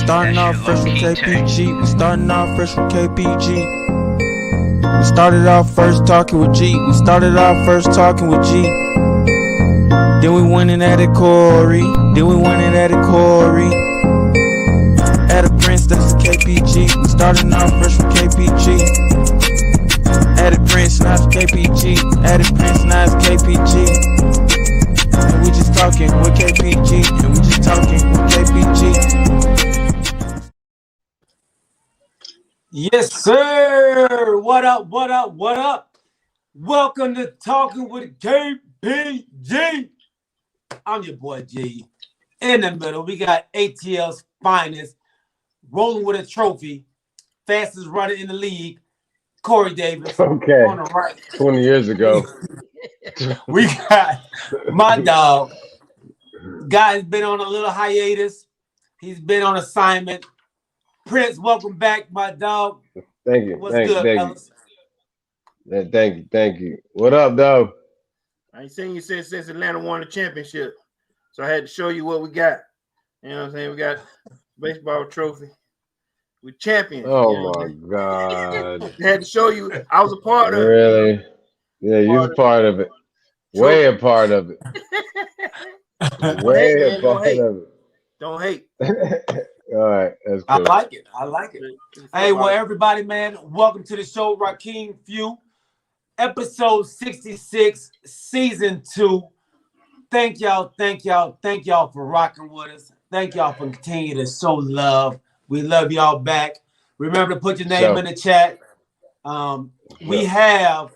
starting off fresh with KPG. We starting off fresh with KPG. We started off first talking with G. We started off first talking with G. Then we went and added Corey. Then we went and added Corey. Added Prince, that's the KPG. We started off fresh with KPG. Added Prince, now it's KPG. Added Prince, now it's KPG. And we just talking with KPG. And we just talking with KPG. Yes, sir. What up? What up? What up? Welcome to Talking with KPG. I'm your boy G. In the middle, we got ATL's finest, rolling with a trophy, fastest runner in the league, Corey Davis. Okay. On the right. 20 years ago. We got my dog. Guy's been on a little hiatus. He's been on assignment. Prince, welcome back, my dog. Thank you. What's good, fellas? Yeah, thank you. What up, dog? I ain't seen you since Atlanta won the championship. So I had to show you what we got. You know what I'm saying? We got baseball trophy. We champions. Oh, you know my God. I had to show you. I was a part of it. Really? Yeah, you was a part of it. Way a part of it. Way a part of it. Don't hate. All right, that's cool. I like it. Hey, well, everybody, man, welcome to the show, Rakeem Few, episode 66, season 2. Thank y'all for rocking with us. Thank y'all for continuing to show love. We love y'all back. Remember to put your name in the chat. We have,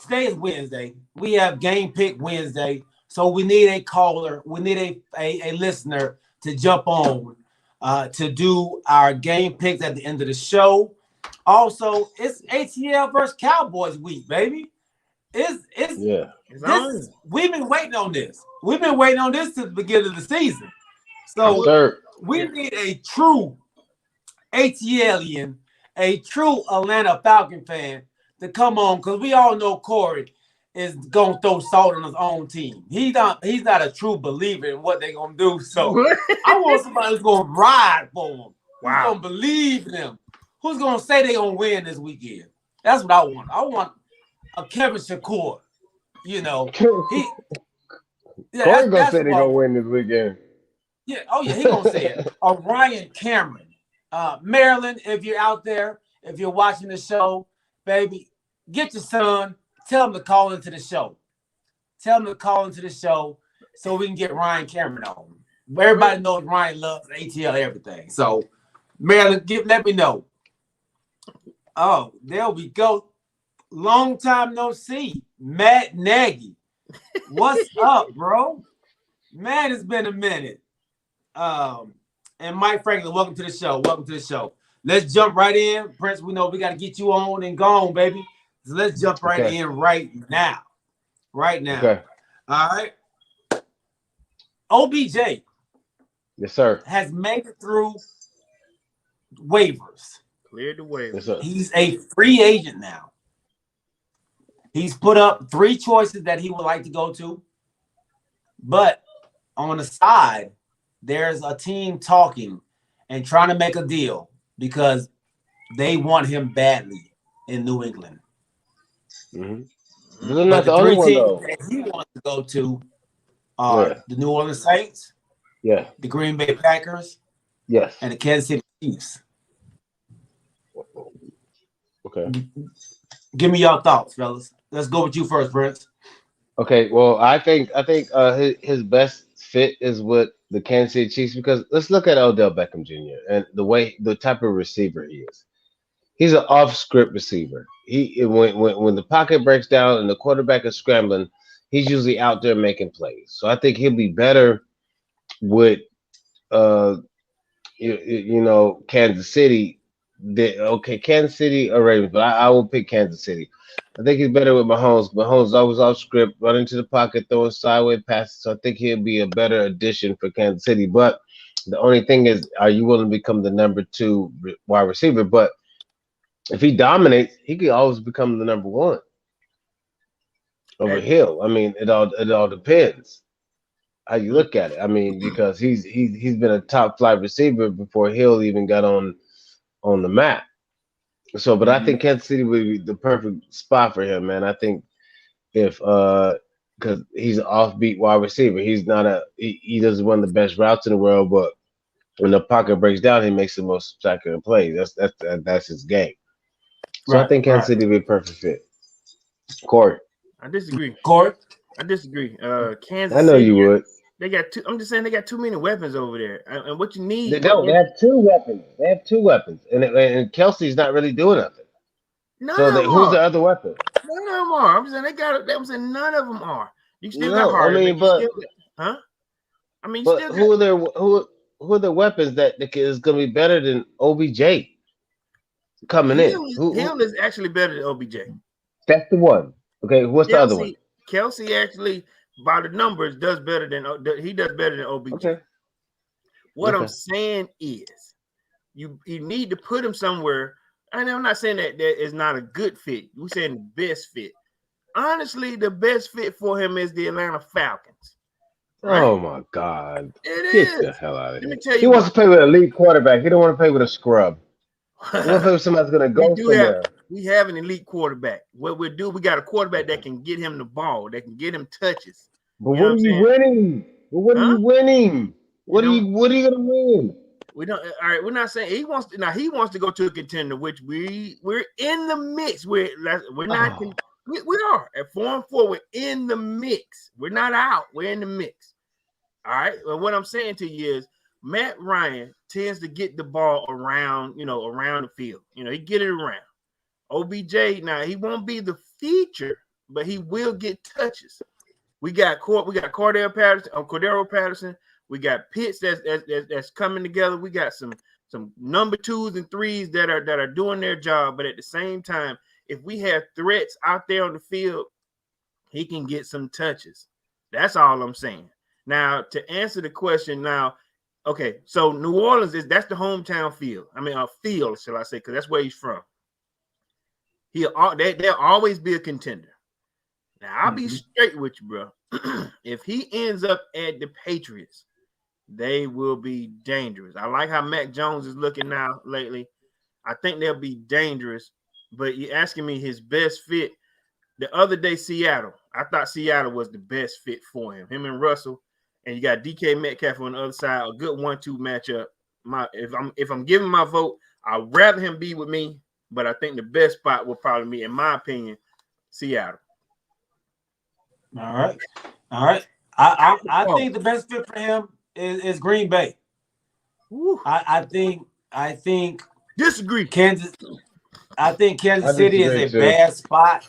today is Wednesday. We have Game Pick Wednesday. So we need a caller. We need a listener to jump on to do our game picks at the end of the show. Also, it's ATL versus Cowboys week, baby. We've been waiting on this. We've been waiting on this since the beginning of the season. So we need a true ATLian, a true Atlanta Falcon fan to come on, because we all know Corey is gonna throw salt on his own team. He's not a true believer in what they're gonna do. So I want somebody who's gonna ride for them. Who's gonna believe in them. Who's gonna say they're gonna win this weekend? That's what I want. I want a Kevin Shakur. You know, Corey gonna say they're gonna win this weekend. Yeah, he gonna say it. Ryan Cameron. Maryland, if you're out there, if you're watching the show, baby, get your son. Tell him to call into the show. Tell him to call into the show so we can get Ryan Cameron on. Everybody knows Ryan loves ATL everything. So, Maryland, let me know. Oh, there we go. Long time no see. Matt Nagy. What's up, bro? Man, it's been a minute. And Mike Franklin, welcome to the show. Welcome to the show. Let's jump right in. Prince, we know we got to get you on and gone, baby. So let's jump right in right now. Right now. Okay. All right. OBJ. Yes, sir. Has made it through waivers. Cleared the waivers. Yes, sir. He's a free agent now. He's put up 3 choices that he would like to go to. But on the side, there's a team talking and trying to make a deal because they want him badly in New England. Mm-hmm. Not the only one, though. That he wants to go to are the New Orleans Saints, the Green Bay Packers, and the Kansas City Chiefs. Okay. Give me your thoughts, fellas. Let's go with you first, Prince. Okay. Well, I think his best fit is with the Kansas City Chiefs, because let's look at Odell Beckham Jr. and the type of receiver he is. He's an off-script receiver. When the pocket breaks down and the quarterback is scrambling, he's usually out there making plays. So I think he'll be better with Kansas City. Kansas City or Ravens, but I will pick Kansas City. I think he's better with Mahomes. Mahomes is always off script, running to the pocket, throwing sideways passes. So I think he'll be a better addition for Kansas City. But the only thing is, are you willing to become the number 2 wide receiver? But if he dominates, he could always become the number 1 over Hill. I mean, it all depends. how you look at it. I mean, because he's been a top flight receiver before Hill even got on the map. So, but I think Kansas City would be the perfect spot for him, man. I think if because he's an offbeat wide receiver, he's not he doesn't run the best routes in the world, but when the pocket breaks down, he makes the most spectacular plays. That's his game. So I think Kansas City would be a perfect fit. Corey, I disagree. Corey, I disagree. Kansas I know City, you would. they got two. I'm just saying they got too many weapons over there, and what you need. They don't. They have two weapons. They have two weapons, and Kelsey's not really doing nothing. Who's the other weapon? None of them are. I'm saying they got. I'm saying none of them are. You still No, got Harden. I mean, but huh? I mean, but who are the weapons that is going to be better than OBJ coming in? Hill is actually better than OBJ. That's the one. Okay, what's the other one? Kelsey actually, by the numbers, does better than OBJ. Okay. What I'm saying is, you need to put him somewhere. And I'm not saying that is not a good fit. We're saying the best fit. Honestly, the best fit for him is the Atlanta Falcons. Right? Oh my God! Get the hell out of here. Let me tell you, he wants to play with an elite quarterback. He don't want to play with a scrub. He wants to play with somebody that's going to go somewhere. We have an elite quarterback. What we got a quarterback that can get him the ball, that can get him touches. But what are you winning? What are you winning? What are you going to win? We don't. All right, we're not saying he wants to go to a contender, which we're in the mix. We're not. We are at 4-4. We're in the mix. We're not out. We're in the mix. All right. Well, what I'm saying to you is Matt Ryan tends to get the ball around the field. He get it around. OBJ, now he won't be the feature, but he will get touches. We got Cordero Patterson. We got Pitts that's coming together. We got some number 2s and 3s that are doing their job, but at the same time, if we have threats out there on the field, he can get some touches. That's all I'm saying. Now, to answer the question okay, so New Orleans that's the hometown field. I mean, a field, shall I say, because that's where he's from. There'll always be a contender. Now, I'll be straight with you, bro. If he ends up at the Patriots, they will be dangerous. I like how Mac Jones is looking now lately. I think they'll be dangerous. But you're asking me his best fit. The other day, Seattle. I thought Seattle was the best fit for him. Him and Russell. And you got DK Metcalf on the other side. A good 1-2 matchup. If I'm giving my vote, I'd rather him be with me. But I think the best spot will probably be, in my opinion, Seattle. All right. I think the best fit for him is Green Bay. I think disagree. I think Kansas City is a bad spot.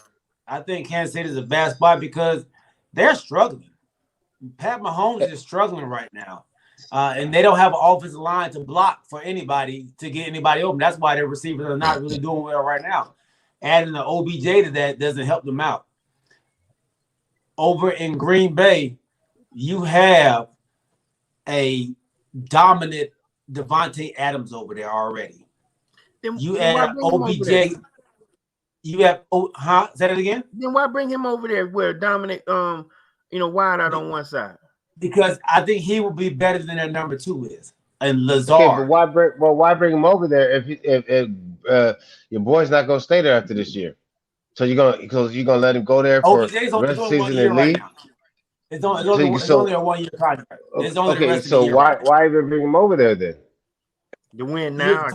I think Kansas City is a bad spot because they're struggling. Pat Mahomes is struggling right now. And they don't have an offensive line to block for anybody to get anybody open. That's why their receivers are not really doing well right now. Adding the OBJ to that doesn't help them out. Over in Green Bay, you have a dominant Devontae Adams over there already. You add OBJ. You have say that again? Then why bring him over there where Dominic wide out on one side? Because I think he will be better than their number 2 is. And Lazard. Okay, but why bring him over there if your boy's not gonna stay there after this year? So you're gonna let him go there for the rest of the season and leave? Right, it's only a 1-year contract. Okay, so why even bring him over there then? To win now.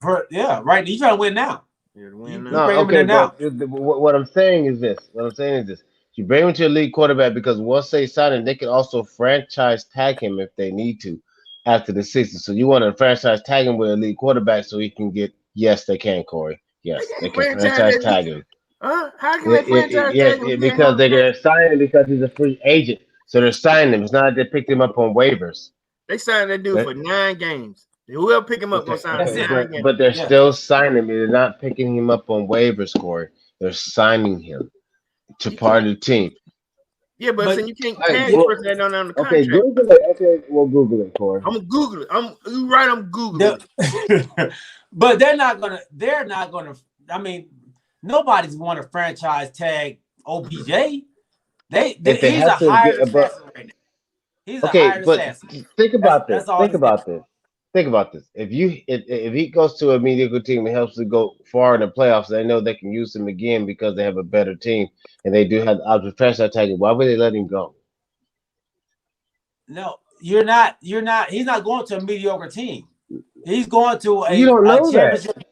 Right. You trying to win now. Yeah, to win now. No, okay, but what I'm saying is this. You bring him to a league quarterback because once they sign him, they can also franchise tag him if they need to after the season. So you want to franchise tag him with a league quarterback so he can get. Yes, they can, Corey. Yes, they can franchise tag him. How can they franchise tag him? Because they're gonna sign him because he's a free agent. So they're signing him. It's not like they picked him up on waivers. They signed that dude for 9 games. Whoever pick him up gonna sign him. But they're still signing him. They're not picking him up on waivers, Corey. They're signing him to part of the team. Yeah, but then you can't tag the person that don't have the contract. Okay, Google it. Okay, we'll Google it, Corey. I'm gonna Google it. I'm Googling it. But they're not gonna. I mean, nobody's want to franchise tag OBJ. He's a higher assassin right now. He's a Okay, hired but assassin. think about this. That's all Think he is. about this. Think about this. If he goes to a mediocre team and helps to go far in the playoffs, they know they can use him again because they have a better team and they do have the option of franchise tagging. Why would they let him go? No, you're not. You're not. He's not going to a mediocre team. He's going to You don't a know that. championship.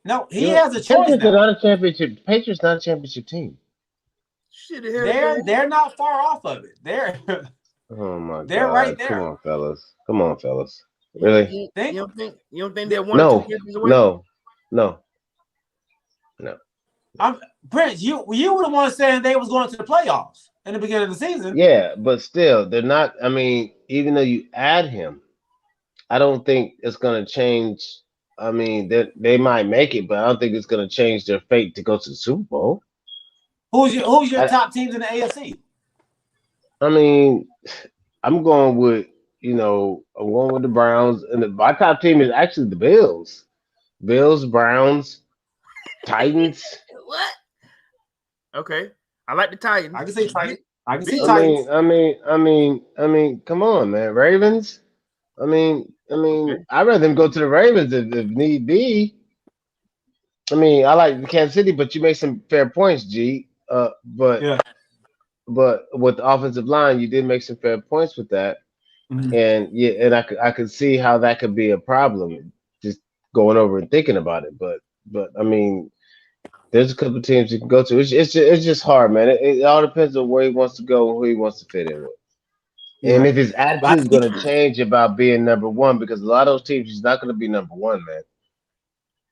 No, You he know, has a choice Patriots are now. not a championship. Patriots not a championship team. Shit, the hell they They're not far off of it. They're Oh my they're right God! Come there. on, fellas. Come on, fellas. You, Really? you, Think you don't think they're 1 or 2 No, games away? no, no, no. I'm Prince. You were the one saying they was going to the playoffs in the beginning of the season. Yeah, but still, they're not. I mean, even though you add him, I don't think it's going to change. I mean, they might make it, but I don't think it's going to change their fate to go to the Super Bowl. Who's your I, top teams in the AFC? I mean, I'm going with I'm going with the Browns, and my top team is actually the Bills. Bills, Browns, Titans. What? Okay, I like the Titans. I can say Titans. I can see I Titans. mean, come on, man, Ravens. Okay. I'd rather them go to the Ravens if need be. I mean, I like the Kansas City, but you make some fair points, G. Yeah. But with the offensive line, you did make some fair points with that, Mhm. and yeah, and I could see how that could be a problem, just going over and thinking about it. But I mean, there's a couple teams you can go to. It's just hard, man. It all depends on where he wants to go and who he wants to fit in with. And Yeah. if his attitude is going to change about being number one, because a lot of those teams, he's not going to be number one, man.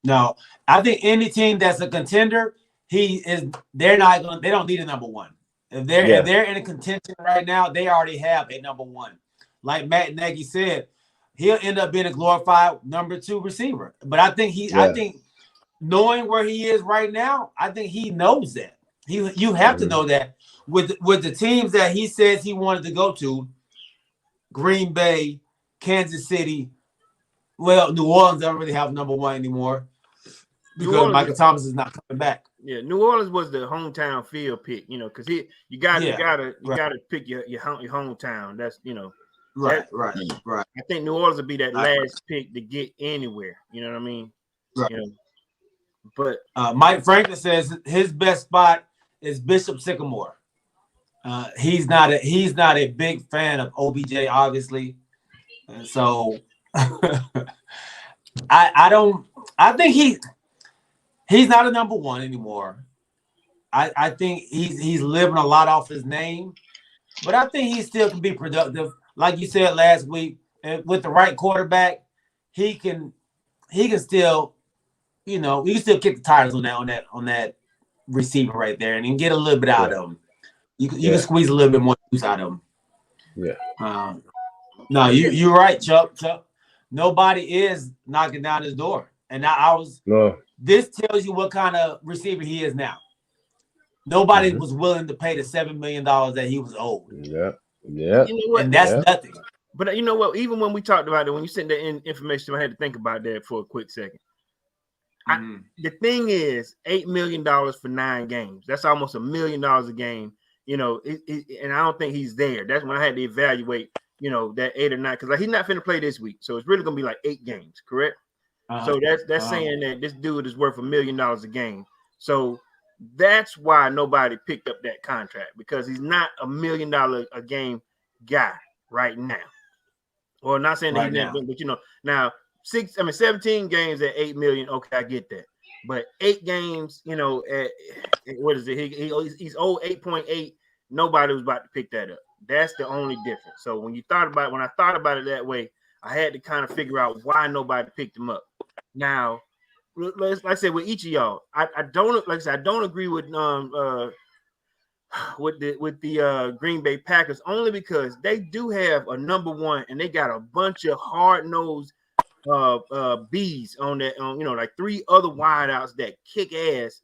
No, I think any team that's a contender, they're not going. They don't need a number one. If Yeah. they're in a contention right now, they already have a number one. Like Matt Nagy said, he'll end up being a glorified number 2 receiver. But I think knowing where he is right now, I think he knows that. You have to know that with the teams that he says he wanted to go to, Green Bay, Kansas City. Well, New Orleans don't really have number one anymore because Michael Thomas is not coming back. Yeah, New Orleans was the hometown field pick, because you gotta pick your hometown. That's Right. I think New Orleans would be that last pick to get anywhere. You know what I mean? Right. But Mike Franklin says his best spot is Bishop Sycamore. He's not a big fan of OBJ, obviously, and so I think he's not a number one anymore. I think he's living a lot off his name, but I think he still can be productive. Like you said last week, with the right quarterback, he can still, you can still kick the tires on that receiver right there, and then get a little bit out of him. You can squeeze a little bit more juice out of him. Yeah. No, you're right, Chuck. Nobody is knocking down his door, and No. This tells you what kind of receiver he is now. Nobody was willing to pay the $7 million that he was owed. Yeah. And that's nothing. But you know what? Even when we talked about it, when you sent that information, I had to think about that for a quick second. The thing is, $8 million for 9 games. That's almost $1 million a game. And I don't think he's there. That's when I had to evaluate, that 8 or 9, because he's not finna play this week. So it's really gonna be like 8 games, correct? So that's saying that this dude is worth $1 million a game. So that's why nobody picked up that contract, because he's not $1 million a game guy right now. Well, not saying that he's not, but now 17 games at $8 million. Okay, I get that. But 8 games, at what is it? He's owed 8.8. Nobody was about to pick that up. That's the only difference. So when I thought about it that way, I had to kind of figure out why nobody picked him up. Now, like I said, with each of y'all, I don't agree with the Green Bay Packers, only because they do have a number one, and they got a bunch of hard-nosed bees on that, like 3 other wideouts that kick ass,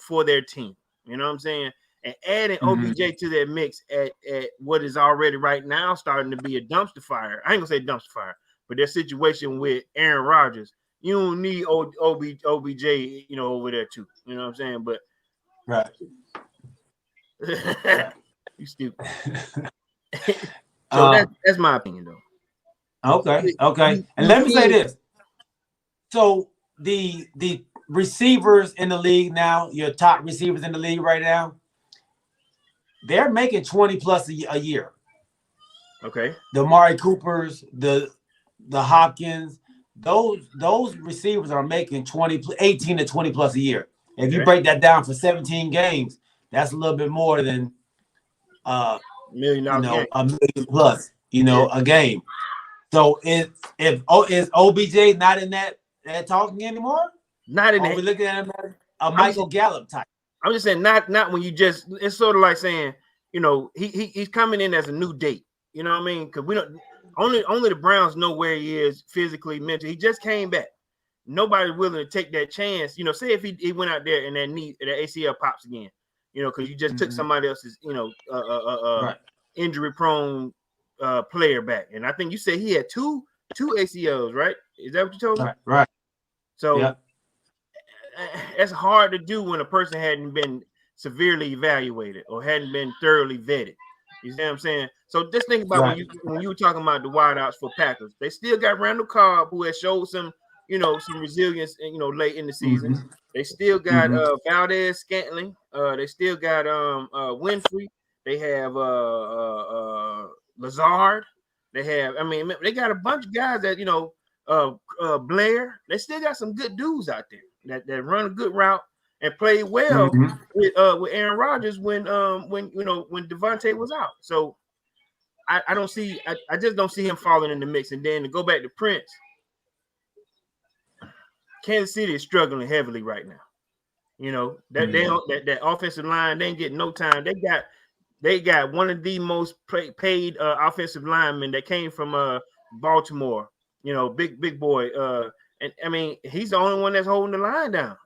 for their team. You know what I'm saying? And adding OBJ to that mix at what is already right now starting to be a dumpster fire. I ain't gonna say dumpster fire, but their situation with Aaron Rodgers, you don't need OBJ, over there too. You know what I'm saying? But right. You stupid. So that's my opinion, though. Okay. And let me say this. So the receivers in the league now, your top receivers in the league right now, they're making 20 plus a year. Okay. The Amari Coopers, the Hopkins, those receivers are making 18 to 20 plus a year. If you break that down for 17 games, that's a little bit more than $1 million $1 game. million plus, a game. So is OBJ not in that talking anymore? Not in that. that. We looking at him as a Michael Gallup type. I'm just saying, not when you just. It's sort of like saying, he's coming in as a new date. You know what I mean? Because we don't. Only the Browns know where he is physically, mentally. He just came back. Nobody's willing to take that chance. Say if he went out there and that ACL pops again. Because you just took somebody else's, injury-prone player back. And I think you said he had two ACLs, right? Is that what you told me? Right. So it's hard to do when a person hadn't been severely evaluated or hadn't been thoroughly vetted. You see what I'm saying? So just think about when you were talking about the wideouts for Packers. They still got Randall Cobb, who has showed some resilience, late in the season. They still got Valdez Scantling. They still got Winfrey. They have Lazard. They have, they got a bunch of guys that Blair. They still got some good dudes out there that run a good route and play well with Aaron Rodgers when Devontae was out. So I just don't see him falling in the mix. And then to go back to Prince, Kansas City is struggling heavily right now. That offensive line, they ain't getting no time. They got one of the most paid offensive linemen that came from Baltimore. Big boy. And he's the only one that's holding the line down.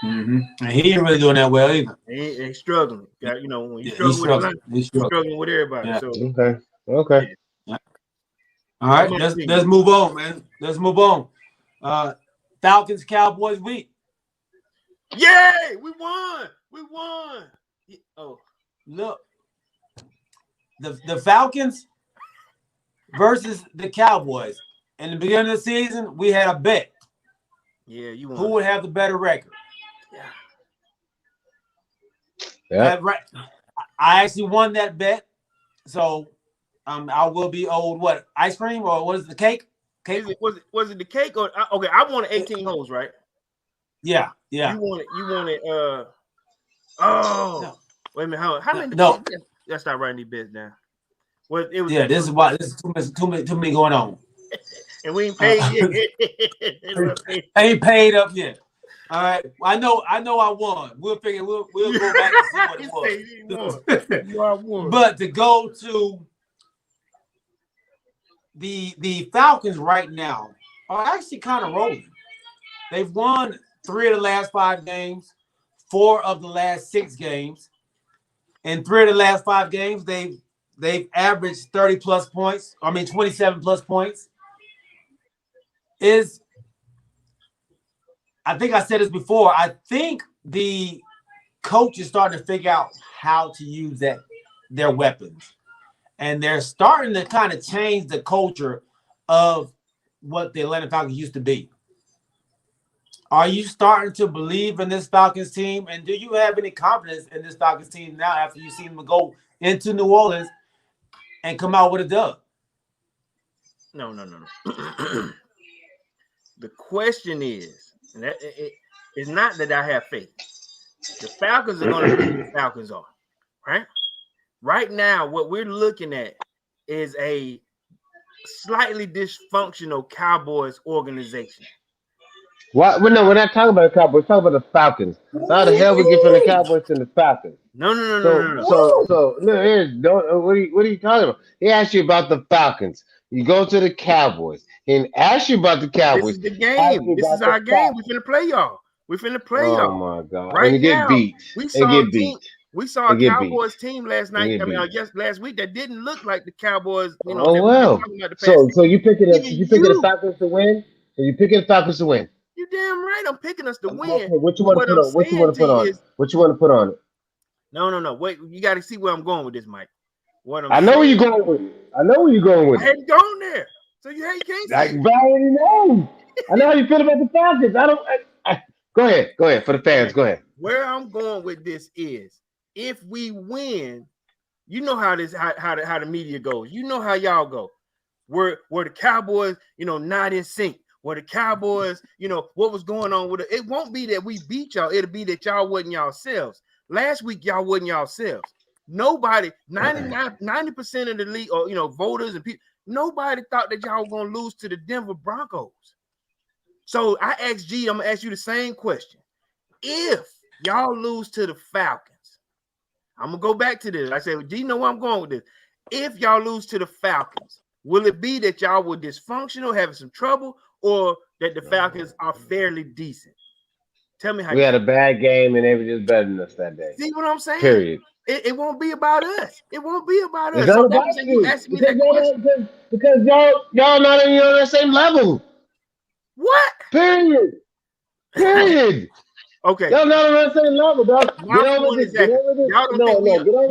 And he ain't really doing that well either. He's struggling. When you struggle he's struggling with everybody. Yeah. So okay. Yeah. All right, let's move on, man. Let's move on. Falcons Cowboys week. Yay! We won. Oh, look, the Falcons versus the Cowboys. In the beginning of the season, we had a bet. Yeah, you won. Who would have the better record? Yeah. Right. I actually won that bet, so I will be owed what, ice cream or what is the cake? Cake? Was it the cake or okay? I wanted 18 holes, right? Yeah. You wanted. No. Wait a minute. How many? No. Let's start writing these bets down. Well, it was. Yeah, this is too many going on. And we ain't paid yet. Ain't paid up yet. All right. I know I won. We'll go back and see what it was. But to go to the Falcons right now are actually kind of rolling. They've won 3 of the last 5 games, 4 of the last 6 games. In 3 of the last 5 games, they've averaged 30 plus points. 27 plus points. I think I said this before. I think the coach is starting to figure out how to use their weapons. And they're starting to kind of change the culture of what the Atlanta Falcons used to be. Are you starting to believe in this Falcons team? And do you have any confidence in this Falcons team now after you've seen them go into New Orleans and come out with a dub? No. The question is, and it's not that I have faith. The Falcons are going to be who the Falcons are, right? Right now, what we're looking at is a slightly dysfunctional Cowboys organization. What? Well, no, we're not talking about the Cowboys. We're talking about the Falcons. How the hell we get from the Cowboys to the Falcons? No. What are you talking about? He asked you about the Falcons. You go to the Cowboys and ask you about the Cowboys. This is the game. This is our game. We're finna play y'all. Oh my God! Right and you now, get beat. We saw a Cowboys team last night. Last week that didn't look like the Cowboys. Oh well. So you picking the Falcons to win? So you picking the Falcons to win? You damn right. I'm picking us to win. Okay, what you want to put on? What you want to put on it? No. Wait, you got to see where I'm going with this, Mike. I know where you're going with it. I hadn't gone there, so you can't say. I already know. I know how you feel about the Falcons. Go ahead for the fans. Go ahead. Where I'm going with this is, if we win, you know how the media goes. You know how y'all go. Where the Cowboys, not in sync. Where the Cowboys, what was going on with it. It won't be that we beat y'all. It'll be that y'all wasn't yourselves. Last week, y'all wasn't yourselves. Nobody, 90% of the league, or voters and people, nobody thought that y'all were gonna lose to the Denver Broncos. So I asked G, I'm gonna ask you the same question. If y'all lose to the Falcons, I'm gonna go back to this. I said, G, know where I'm going with this. If y'all lose to the Falcons, will it be that y'all were dysfunctional, having some trouble, or that the Falcons are fairly decent? Tell me how we had a bad game and they were just better than us that day. See what I'm saying? Period. It won't be about us. It won't be about us. It's not about you. Asking me that question. Because y'all not even on the same level. What? Period. Okay. Y'all not on the same level, dog. Get over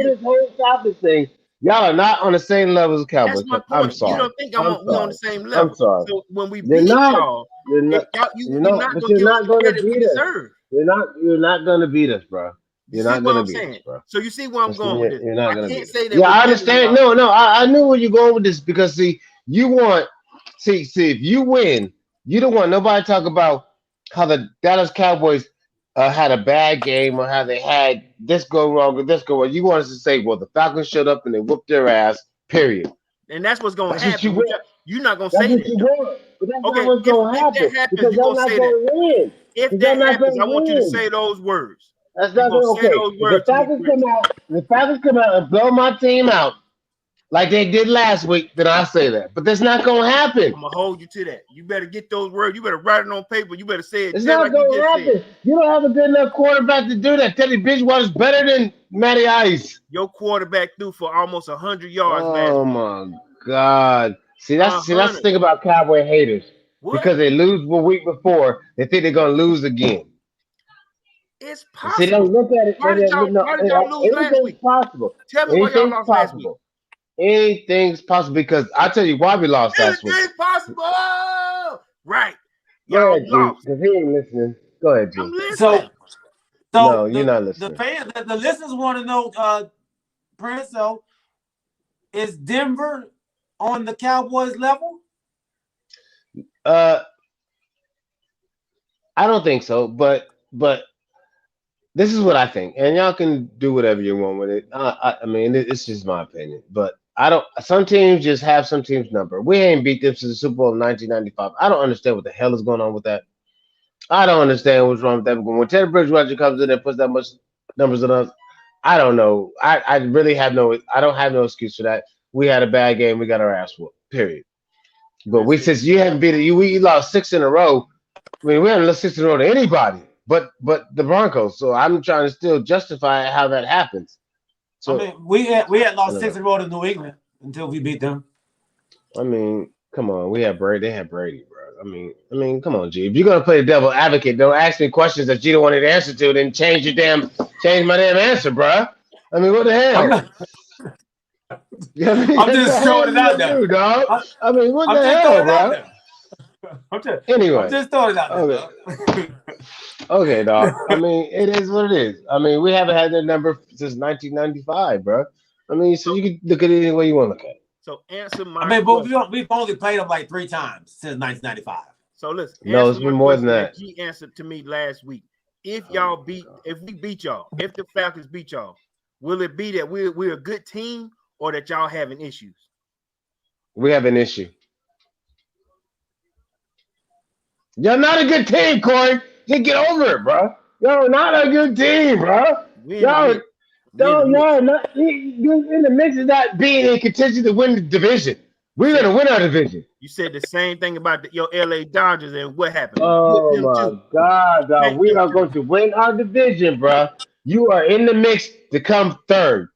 this whole topic thing. Y'all are not on the same level as Cowboys. I'm sorry. You don't think we're on the same level. I'm sorry. So when we beat y'all, you're not going to beat us. You're not going to beat us, bro. You're not going to beat us, bro. So you see where I'm going with this. You're not going to beat us. That. Yeah, I understand. No, I knew where you're going with this because if you win, you don't want nobody to talk about how the Dallas Cowboys had a bad game or how they had this go wrong or this go wrong. You want us to say, well, the Falcons showed up and they whooped their ass, period. And that's what's going to happen. You're not going to say that. But that's not what's going to happen. Because you're not going to win. If that happens, I want you to say those words. That's not okay. If the Falcons come out and blow my team out like they did last week, then I'll say that. But that's not going to happen. I'm going to hold you to that. You better get those words. You better write it on paper. You better say it. It's not going to happen. You don't have a good enough quarterback to do that. Teddy Bridgewater's better than Matty Ice. Your quarterback threw for almost 100 yards. Oh, my God. See, that's the thing about Cowboy haters. What? Because they lose the week before, they think they're going to lose again. It's possible. See, they look at it. Why did y'all lose last week? Possible. Tell me why y'all lost last week. Anything's possible because I'll tell you why we lost last week. Anything's possible. Right. Y'all lost. Because he ain't listening. Go ahead, G. So no, you're not listening. The fans, the listeners want to know, Prince, so is Denver on the Cowboys level? I don't think so, but this is what I think, and y'all can do whatever you want with it. I mean, it's just my opinion, but I don't. Some teams just have some teams' number. We ain't beat them since the Super Bowl in 1995. I don't understand what the hell is going on with that. I don't understand what's wrong with that. When Teddy Bridgewater comes in and puts that much numbers on us, I don't know. I really have no. I don't have no excuse for that. We had a bad game. We got our ass whooped. Period. But since you haven't beat it, we lost 6 in a row. I mean, we haven't lost 6 in a row to anybody. But the Broncos. So I'm trying to still justify how that happens. So I mean, we had lost 6 in a row to New England until we beat them. I mean, come on, we had Brady. They had Brady, bro. I mean, come on, G. If you're gonna play the devil advocate, don't ask me questions that you don't want to answer to, then change my damn answer, bro. I mean, what the hell? I'm just throwing it out there, dog. I mean, what the hell, bro? Anyway, I'm just throwing it out there. Okay. Okay, dog. I mean, it is what it is. I mean, we haven't had that number since 1995, bro. I mean, so you can look at it any way you want to look at it. So answer my. I mean, but we've only played them like 3 times since 1995. So listen. No, it's been more than that. He answered to me last week. If we beat y'all, if the Falcons beat y'all, will it be that we're a good team or that y'all having issues? We have an issue. You're not a good team, Corey. Just get over it, bro. Y'all not a good team, bro. You're in the mix of not being in contention to win the division. We're going to win our division. You said the same thing about your LA Dodgers, and what happened? Oh, my God, dog. We are going to win our division, bro. You are in the mix to come third.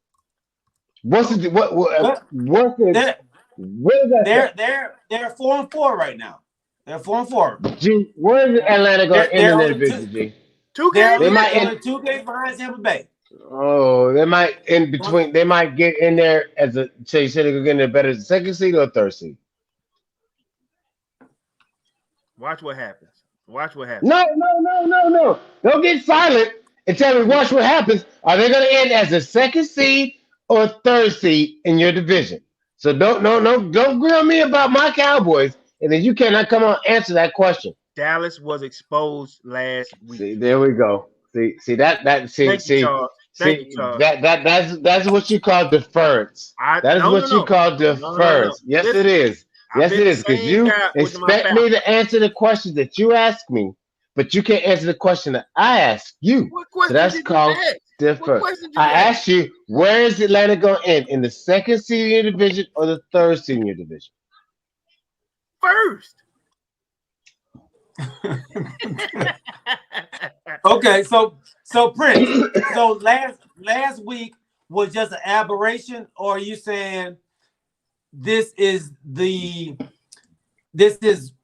They're 4-4 right now. They're 4-4. G, where is Atlanta going to end in the division, G? 2 games. They might end 2 games behind Tampa Bay. Oh, they might in between. They might get in there as a. So you said they could get in there better as a second seed or third seed? Watch what happens. Watch what happens. No. Don't get silent and tell me. Watch what happens. Are they going to end as a second seed or third seed in your division? So don't grill me about my Cowboys, and then you cannot come on answer that question. Dallas was exposed last week. See, there we go. See that Thank you, Charles. That's what you call deference. That is what you call deference. Yes, Listen, it is. Yes, it is. Because you expect me to answer the questions that you ask me, but you can't answer the question that I ask you. So that's called deference. I asked you, where is Atlanta going to end? In the second seed in your division or the third seed in your division? First. Okay, so Prince, so last week was just an aberration, or are you saying this is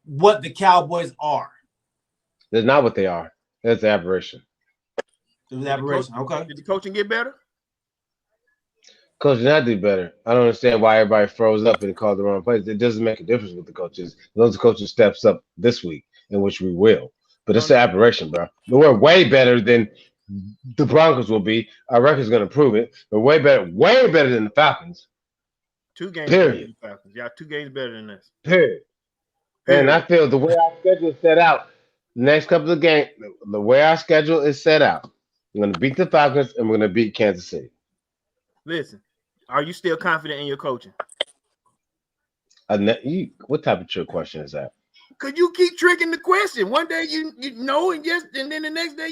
what the Cowboys are? That's not what they are. That's aberration. It was aberration. Okay. Did the coaching get better? Coach did not do better. I don't understand why everybody froze up and called the wrong plays. It doesn't make a difference with the coaches. Those coaches steps up this week, in which we will. But it's an aberration, bro. We're way better than the Broncos will be. Our record's going to prove it. We're way better than the Falcons. 2 games Period. better than the Falcons. Yeah, 2 games better than this. Period. And I feel the way our schedule is set out, the next couple of games, the way our schedule is set out, we're going to beat the Falcons and we're going to beat Kansas City. Listen, are you still confident in your coaching? What type of trick question is that? Because you keep tricking the question. One day you know and yes, and then the next day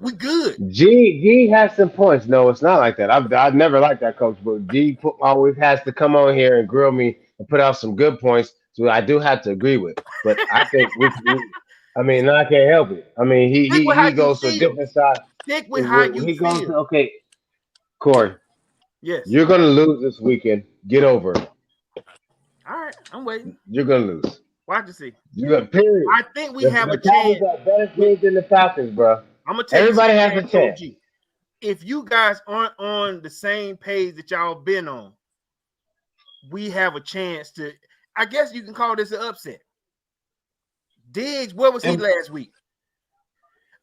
we good. G has some points. No, it's not like that. I've never liked that coach, but G always has to come on here and grill me and put out some good points. So I do have to agree with. But I think I can't help it. I mean, he goes to a different side. Stick with how you feel. Okay, Corey. Yes. You're gonna lose this weekend. Get over it. All right, I'm waiting. You're gonna lose. Watch and see. Period. I think we have a chance. The better teams than the Falcons, bro. I'm gonna tell everybody you has a chance. If you guys aren't on the same page that y'all been on, we have a chance to. I guess you can call this an upset. Diggs, where was he last week?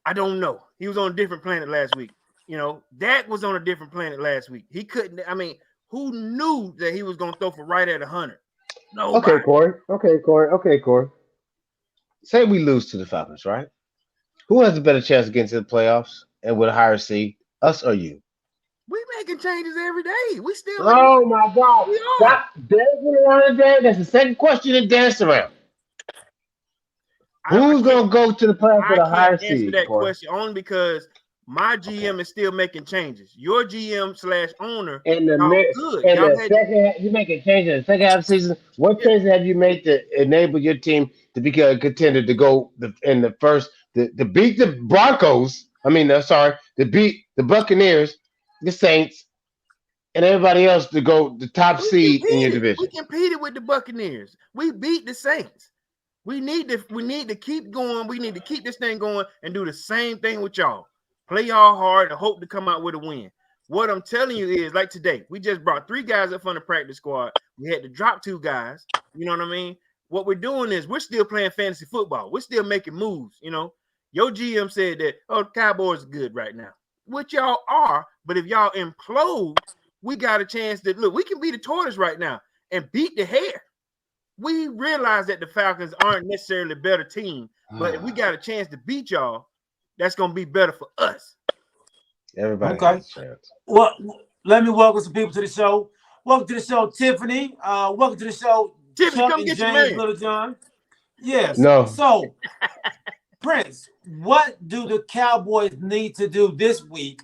I don't know. He was on a different planet last week. You know, Dak was on a different planet last week. He couldn't. I mean, who knew that he was gonna throw for right at 100? Nobody. Okay, Corey. Say we lose to the Falcons, right? Who has a better chance of getting to the playoffs and with a higher seed, us or you? We making changes every day. We still. Oh my God! Stop dancing around the day. That's the second question to dance around. Who's gonna go to the playoffs with a higher seed? I can't answer that question only because my GM is still making changes. Your GM/owner in the second, you making changes in the second half of the season. What changes have you made to enable your team to be a contender to go in the first to beat the Broncos? To beat the Buccaneers, the Saints, and everybody else to go the top seed in your division. We competed with the Buccaneers. We beat the Saints. We need to keep going. We need to keep this thing going and do the same thing with y'all. Play y'all hard and hope to come out with a win. What I'm telling you is, like today, we just brought 3 guys up from the practice squad. We had to drop 2 guys. You know what I mean? What we're doing is we're still playing fantasy football. We're still making moves. You know, your GM said that, the Cowboys are good right now, which y'all are. But if y'all implode, we got a chance to look. We can be the tortoise right now and beat the hare. We realize that the Falcons aren't necessarily a better team, but if we got a chance to beat y'all, that's going to be better for us. Everybody has a chance. Well, let me welcome some people to the show. Welcome to the show, Tiffany. Welcome to the show, Tiffany. Chuck come and get James your man. Little John. Yes. No. So, Prince, what do the Cowboys need to do this week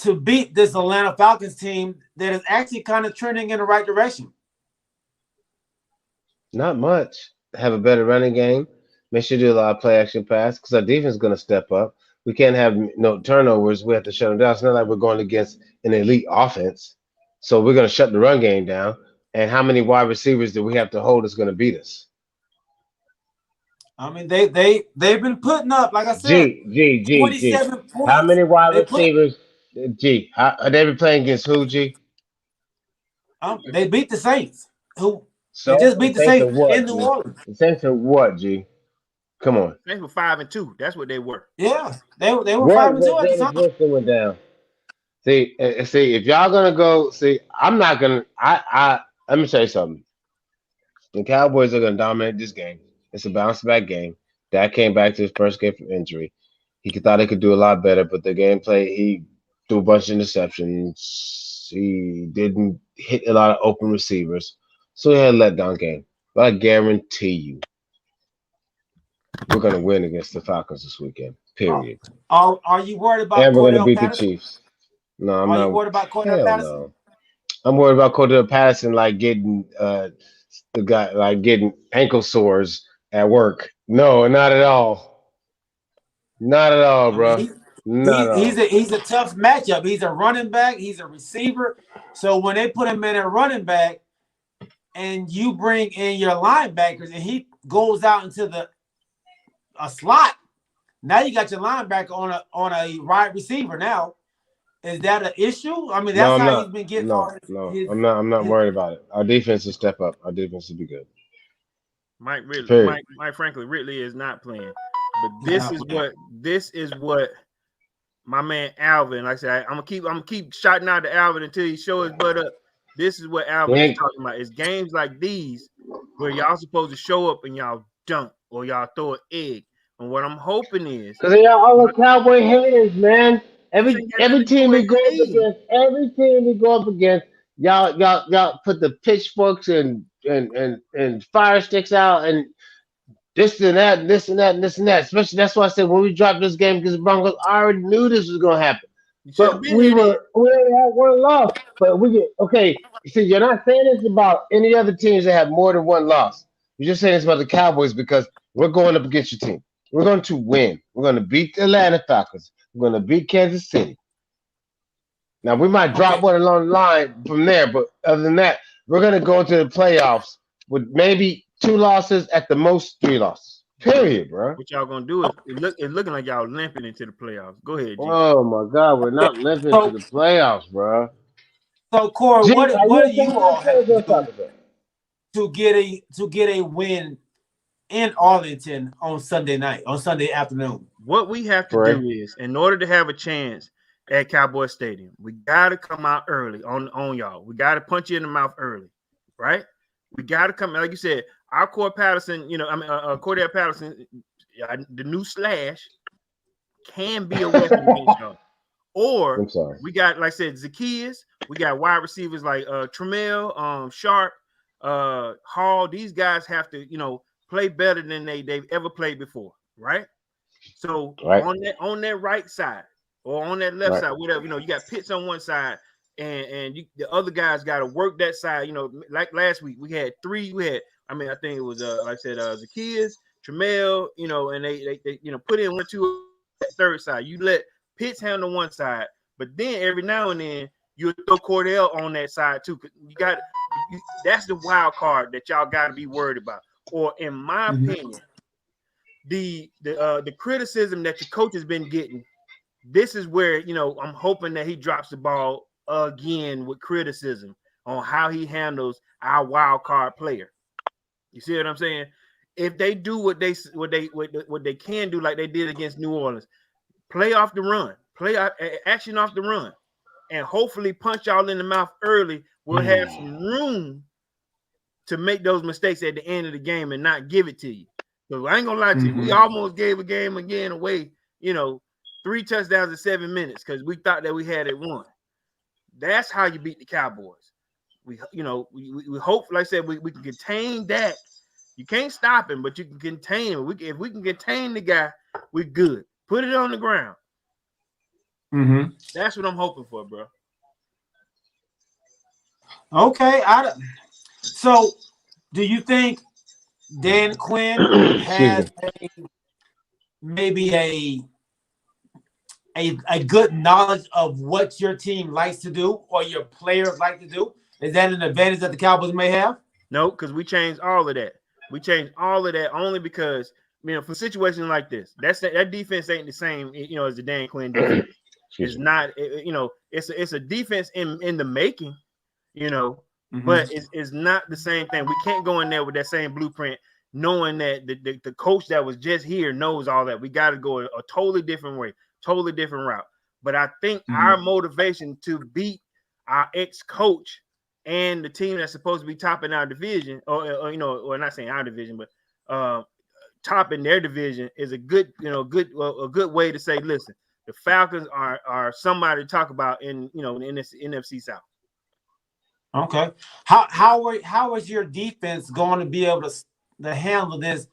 to beat this Atlanta Falcons team that is actually kind of trending in the right direction? Not much. Have a better running game. Make sure you do a lot of play action pass because our defense is going to step up. We can't have no turnovers. We have to shut them down. It's not like we're going against an elite offense. So we're going to shut the run game down. And how many wide receivers do we have to hold is going to beat us? I mean, they've been putting up, like I said, 27 points. How many wide receivers G, how they been playing against who, G? They beat the Saints. They So just the beat the Saints are Saints what, in New G? Orleans. The Saints are what, G? Come on. They were 5-2. That's what they were. Yeah, they were What 5-2 at the James time. Winston went down? See, if y'all gonna go, see, I'm not gonna. Let me tell you something. The Cowboys are gonna dominate this game. It's a bounce back game. Dak came back to his first game from injury. He thought he could do a lot better, but the gameplay, he threw a bunch of interceptions. He didn't hit a lot of open receivers, so he had a letdown game. But I guarantee you, we're gonna win against the Falcons this weekend. Period. Are you worried about And we're gonna Cordell beat the Patterson? Chiefs. No, I'm Are you not. worried about Cordell Hell Patterson? no. I'm worried about Cordell Patterson like getting the guy like getting ankle sores at work. No, not at all. Not at all, I bro. mean, Not at all. he's a tough matchup. He's a running back. He's a receiver. So when they put him in a running back, and you bring in your linebackers, and he goes out into a slot, now you got your linebacker on a wide receiver. Now, is that an issue? I mean, No, that's I'm how not. he's been getting all No, his. no, his, I'm not his worried about it. Our defense will step up. Our defense will be good. Mike Period. frankly, Ridley is not playing. But Yeah. this is what my man Alvin, like I said, I'm gonna keep shouting out to Alvin until he show his butt up. This is what Alvin is talking about. It's games like these where y'all supposed to show up and y'all don't, or y'all throw an egg. And what I'm hoping is, Cause they are all the Cowboy haters, man. this ain't got Every nothing to do team we with go up egg. against, y'all put the pitchforks and fire sticks out and this and that, and this and that, and this and that. Especially that's why I said when we dropped this game because the Broncos already knew this was gonna happen. You should have But been here. we already had one loss. But we get okay. See, you're not saying this about any other teams that have more than one loss. You're just saying this about the Cowboys because we're going up against your team. We're going to win. We're going to beat the Atlanta Falcons. We're going to beat Kansas City. Now we might drop one along the line from there, but other than that, we're going to go into the playoffs with maybe 2 losses, at the most 3 losses. Period, bro. What y'all gonna do is it's looking like y'all limping into the playoffs. Go ahead, G. Oh my God, we're not limping to the playoffs, bro. So Corey, G, what do you all have to talk do about? to get a win in Arlington on Sunday afternoon? What we have to do is, in order to have a chance at Cowboy Stadium, we gotta come out early on y'all. We gotta punch you in the mouth early, right? We gotta come, like you said, our Cordell Patterson, Cordell Patterson, the new Slash, can be a weapon against y'all. Or we got, like I said, Zacchaeus. We got wide receivers like Tremel, Sharp, Hall. These guys have to, play better than they've ever played before, right? So on that right side or on that left side, whatever, you got Pitts on one side, and the other guys got to work that side. Like last week, we had 3. I think it was like I said, Zacchaeus, Tremel, and they put in 1 or 2 that third side. You let Pitts handle one side, but then every now and then you throw Cordell on that side too. That's the wild card that y'all got to be worried about. Or in my opinion, the criticism that your coach has been getting, this is where I'm hoping that he drops the ball again with criticism on how he handles our wild card player. You see what I'm saying? If they do what they can do, like they did against New Orleans, play off the run, action off the run, and hopefully punch y'all in the mouth early. We'll have some room to make those mistakes at the end of the game and not give it to you. So I ain't gonna lie to you, we almost gave a game again away. 3 touchdowns in 7 minutes because we thought that we had it won. That's how you beat the Cowboys. We hope, like I said, we can contain that. You can't stop him, but you can contain him. If we can contain the guy, we're good. Put it on the ground. That's what I'm hoping for, bro. Okay. So, do you think Dan Quinn has maybe a good knowledge of what your team likes to do or your players like to do? Is that an advantage that the Cowboys may have? No, because we changed all of that. We changed all of that only because, for situations like this, that defense ain't the same, as the Dan Quinn defense. It's not, it's a defense in the making, Mm-hmm. but it's not the same thing. We can't go in there with that same blueprint, knowing that the coach that was just here knows all that. We got to go a totally different way, totally different route. But I think our motivation to beat our ex-coach and the team that's supposed to be topping our division, or not saying our division, but topping their division is a good way to say, listen, the Falcons are somebody to talk about in the NFC South. Okay. How is your defense going to be able to handle this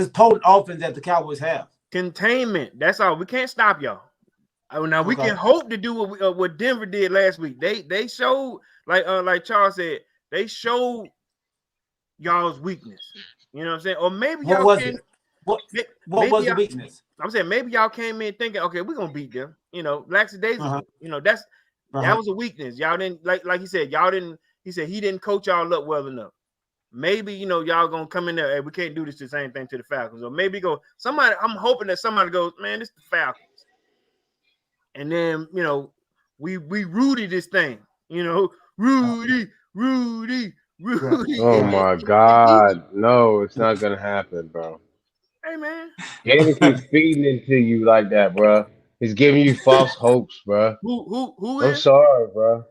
potent offense that the Cowboys have? Containment. That's all. We can't stop y'all. Now we can hope to do what Denver did last week. They showed, like Charles said, they showed y'all's weakness. You know what I'm saying? Or maybe What y'all was can. it? What was the weakness? I'm saying maybe y'all came in thinking, okay, we're gonna beat them. Lackadaisical. That was a weakness. Y'all didn't like he said, he said he didn't coach y'all up well enough. Maybe y'all gonna come in there, hey, we can't do the same thing to the Falcons. Or maybe I'm hoping that somebody goes, man, this is the Falcons. And then we Rudy this thing, Rudy. Oh my God, no, it's not gonna happen, bro. Hey man, David keeps feeding into you like that, bro. He's giving you false hopes, bro. Who I'm is? sorry, bro.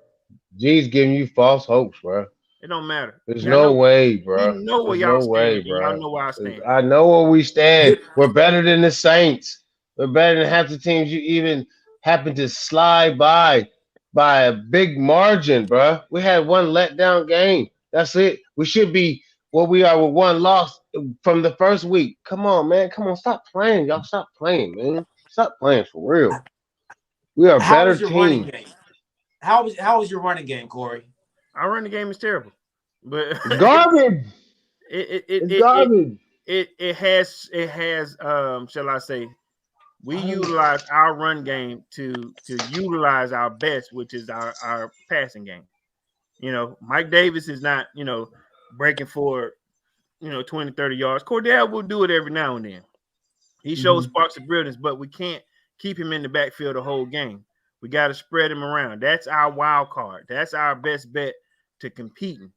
G's giving you false hopes, bro. It don't matter. There's no way, bro. We know where There's y'all no way, stand, and bro. y'all know where I stand. I know where we stand. We're better than the Saints. We're better than half the teams you even happen to slide by a big margin, bro. We had one letdown game. That's it. We should be where we are with one loss from the first week. Come on, man. Come on. Stop playing. Y'all stop playing, man. Stop playing for real. We are a How better is your team. running game? How is your running game, Corey? Our running game is terrible, but Garbage. It's garbage. It has shall I say, we utilize our run game to utilize our best, which is our passing game. Mike Davis is not breaking for 20, 30 yards. Cordell will do it every now and then. He shows sparks of brilliance, but we can't keep him in the backfield the whole game. We got to spread him around. That's our wild card. That's our best bet to competing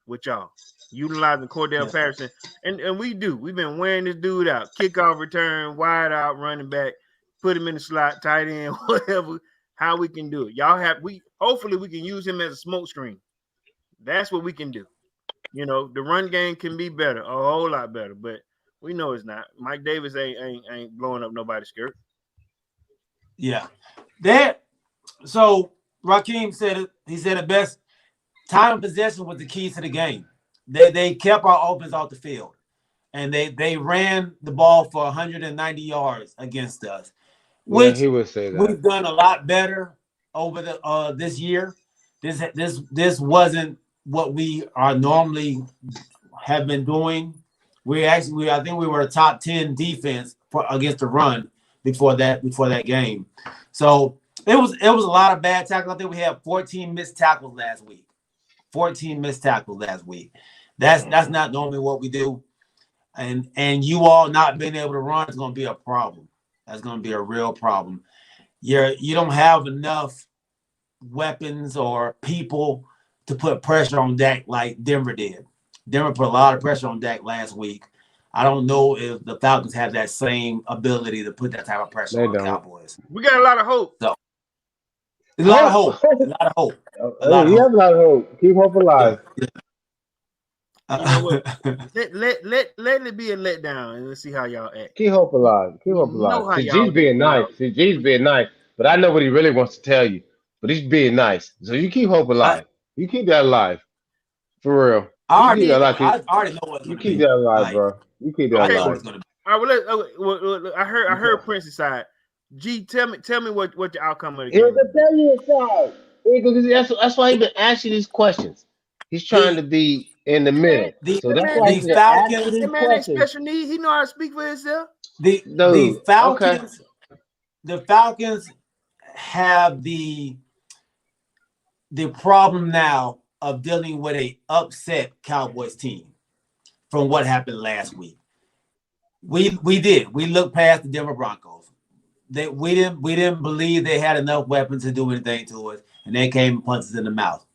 with y'all. Utilizing Cordell Patterson. And we've been wearing this dude out. Kickoff return, wide out, running back, put him in the slot, tight end, whatever, how we can do it. Hopefully we can use him as a smoke screen. That's what we can do. The run game can be better, a whole lot better, but we know it's not. Mike Davis ain't blowing up nobody's skirt. Yeah. So Raheem said it. He said the best time of possession was the key to the game. They kept our offense off the field, and they ran the ball for 190 yards against us. Which he would say that we've done a lot better over the this year. This wasn't what we are normally have been doing. I think we were a top 10 defense against the run before that game. So it was a lot of bad tackles. I think we had 14 missed tackles last week. 14 missed tackles last week. That's not normally what we do. And you all not being able to run is going to be a problem. That's going to be a real problem. You don't have enough weapons or people to put pressure on Dak like Denver did. Denver put a lot of pressure on Dak last week. I don't know if the Falcons have that same ability to put that type of pressure on the Cowboys. We got a lot of hope. So, a lot of hope. A lot of hope. You have a lot of hope. Keep hope alive. Yeah. You know what? let it be a letdown, and let's see how y'all act. Keep hope alive. Keep hope alive. See, G's being nice. G's being nice, but I know what he really wants to tell you. But he's being nice, so you keep hope alive. You keep that alive, for real. I already know what's you keep that alive, bro. You keep that alive. All right, I heard Prince's side. G, tell me what the outcome of the game. It's the failure side. That's why he's been asking these questions. He's trying to be in the middle. So that's why he's asking these questions. Man, special need. He know how to speak for himself. The Falcons. Okay. The Falcons have the problem now of dealing with a upset Cowboys team from what happened last week. We looked past the Denver Broncos. we didn't believe they had enough weapons to do anything to us, and they came and punched us in the mouth.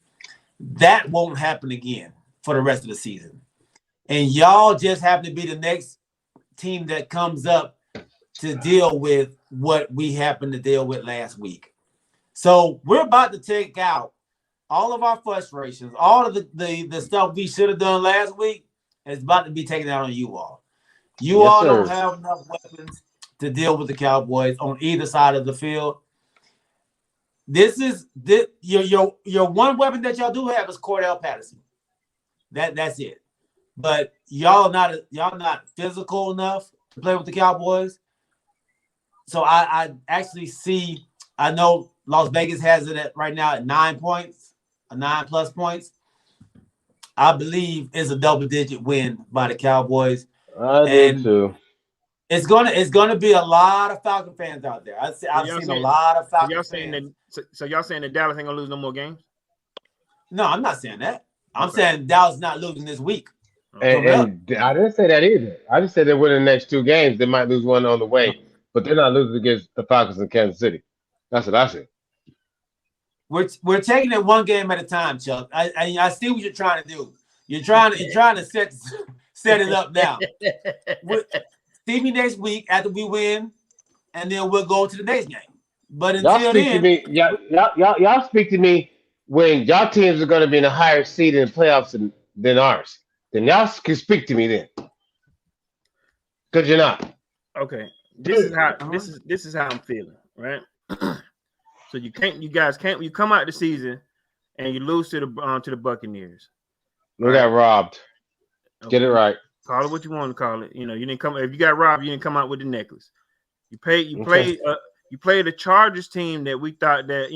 That won't happen again for the rest of the season. And y'all just happen to be the next team that comes up to deal with what we happened to deal with last week. So we're about to take out all of our frustrations, all of the stuff we should have done last week is about to be taken out on you all. You all don't have enough weapons to deal with the Cowboys on either side of the field. Your one weapon that y'all do have is Cordell Patterson. That's it. But y'all not physical enough to play with the Cowboys. So I actually see. I know Las Vegas has it right now at 9 points, 9+ points. I believe it's a double-digit win by the Cowboys. I do too. It's gonna be a lot of Falcon fans out there. I've seen a lot of Falcon fans. So y'all saying that Dallas ain't gonna lose no more games? No, I'm not saying that. I'm saying Dallas not losing this week. And I didn't say that either. I just said they win the next 2 games. They might lose one on the way, but they're not losing against the Falcons in Kansas City. That's what I said. We're taking it one game at a time, Chuck. I see what you're trying to do. You're trying to set it up now. See me next week after we win, and then we'll go to the next game. But until then, y'all speak to me when y'all teams are going to be in a higher seed in the playoffs than ours. Then y'all can speak to me then, because you're not. Okay, this is how I'm feeling, right? So you guys can't. You come out the season and you lose to the Buccaneers. We got robbed. Okay. Get it right. Call it what you want to call it. You didn't come. If you got robbed, you didn't come out with the necklace. You played the Chargers team that we thought that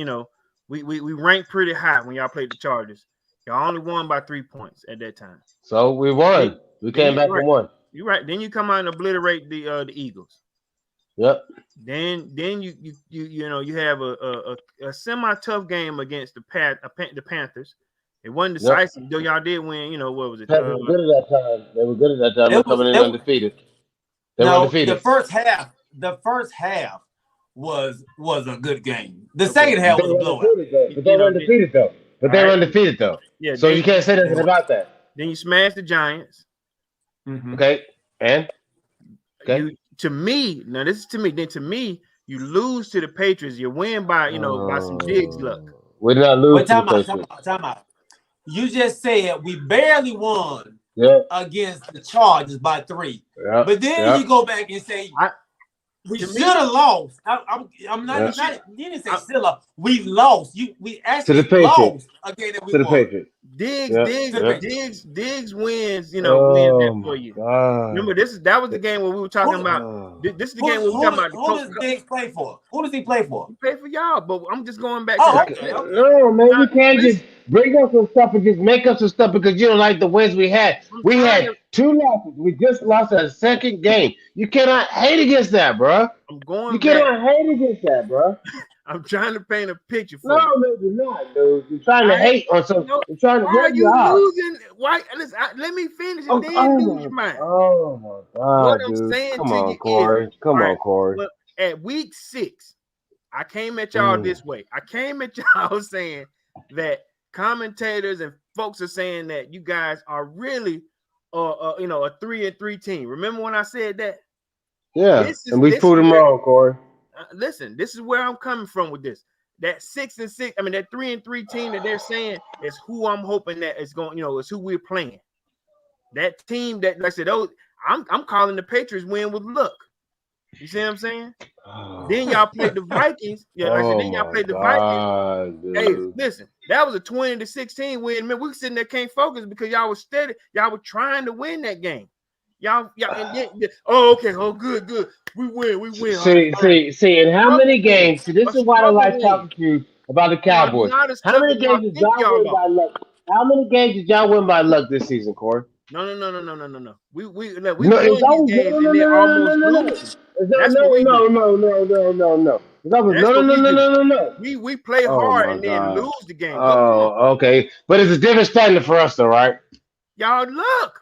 we ranked pretty high when y'all played the Chargers. Y'all only won by 3 points at that time. So we won. We came back and won. You're right. Then you come out and obliterate the Eagles. Yep. Then you have a semi-tough game against the Panthers. It wasn't decisive, though y'all did win. What was it? They were good at that time. They were good at that time. They were coming in undefeated. They were undefeated. The first half was a good game. The second half was a blowout. But they were undefeated though. Yeah. So you can't say anything about that. Then you smashed the Giants. Mm-hmm. Okay. And to me, Then to me, you lose to the Patriots. You win by by some Diggs luck. We did not lose. Time out. You just said we barely won against the Chargers by 3. Yep. But then you go back and say we should have lost. I'm not. You didn't say still lost. We lost. We actually lost again. That we won. Patriots. Diggs wins. Wins that for you. God. Remember, that was the game where we were talking about. This is the game where we were talking about. Who does Diggs play for? Who does he play for? He play for y'all. But I'm just going back. No, man, we can't just bring up some stuff and just make up some stuff because you don't like the wins we had. We had 2 losses. We just lost our second game. You cannot hate against that, bro. You cannot hate against that, bro. I'm trying to paint a picture for you. No, maybe not, dude. You're trying to hate on something. You're trying to why you losing? Why? Listen, let me finish and then lose your mind. Oh my God, what dude. I'm saying Come to on, you Corey. is, Come on, Corey. Well, at week 6, I came at y'all this way. I came at y'all saying that commentators and folks are saying that you guys are really, a 3-3 team. Remember when I said that? Yeah, and we proved them wrong, Corey. Listen, this is where I'm coming from with this. That 6-6, that 3-3 team that they're saying is who I'm hoping that is going, is who we're playing. That team that, like I said, I'm calling the Patriots win with luck. You see what I'm saying? Then y'all played the Vikings. Then y'all played the Vikings. Dude. Hey, listen, that was a 20-16 win. Man, we sitting there can't focus because y'all was steady. Y'all were trying to win that game. Y'all, okay. Oh, good. We win. See, and how many games? See, this is why I like talking to you about the Cowboys. How many games did y'all win by luck? How many games did y'all win by luck this season, Corey? No. We won these games and then almost lose. No. We play hard and then lose the game. Oh, okay. But it's a different standard for us, though, right? Y'all look.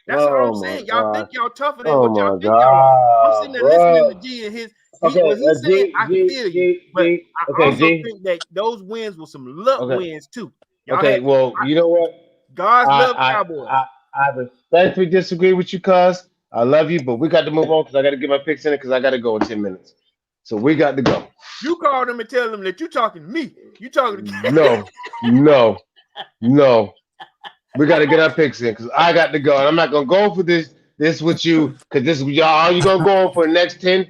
That's what I'm saying. Y'all think y'all tougher than what y'all think y'all are. I'm sitting there listening to G and What he's saying, I can feel you. But I also G. think that those wins were some luck wins too. Well, you know what? God's love Cowboys. I respectfully disagree with you, cuz. I love you, but we got to move on because I got to get my picks in it because I got to go in 10 minutes. So we got to go. You call them and tell them that you're talking to me. You talking to No. We got to get our picks in because I got to go. And I'm not going to go for this with you because this is all you're going to go on for the next 10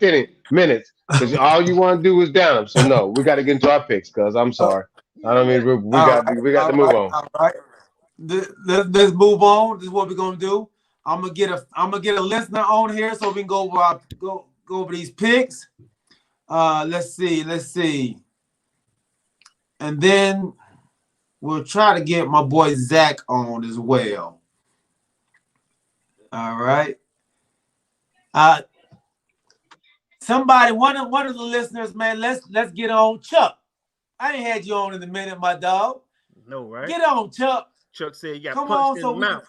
minutes because all you want to do is down them. So, no, we got to get into our picks because I'm sorry. I don't mean we got to move on. All right. Let's move on. This is what we're gonna do. I'm gonna get a listener on here so we can go over these picks. Let's see. And then we'll try to get my boy Zach on as well. All right. Somebody, one of the listeners, man, let's get on Chuck. I ain't had you on in a minute, my dog. No, right? Get on, Chuck. Chuck said you got punched in the mouth.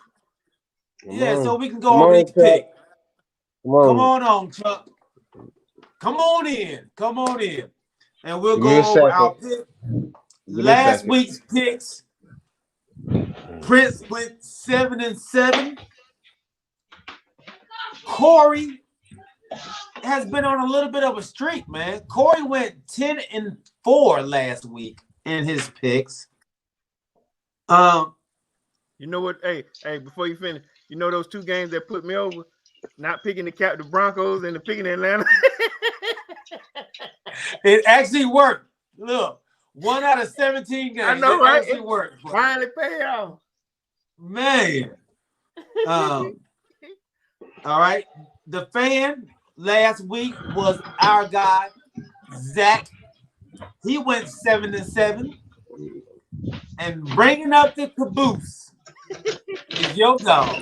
So we can go over each pick. Come on, Chuck. Come on in. And we'll go over our pick. Last week's picks. Prince went 7-7. Corey has been on a little bit of a streak, man. Corey went 10-4 last week in his picks. You know what? Hey, before you finish, you know those two games that put me over? Not picking the Broncos and picking Atlanta. It actually worked. Look, 1 out of 17 games. I know, right? It worked. Finally pay off. Man. All right. The fan last week was our guy, Zach. He went 7-7. And bringing up the caboose is your dog.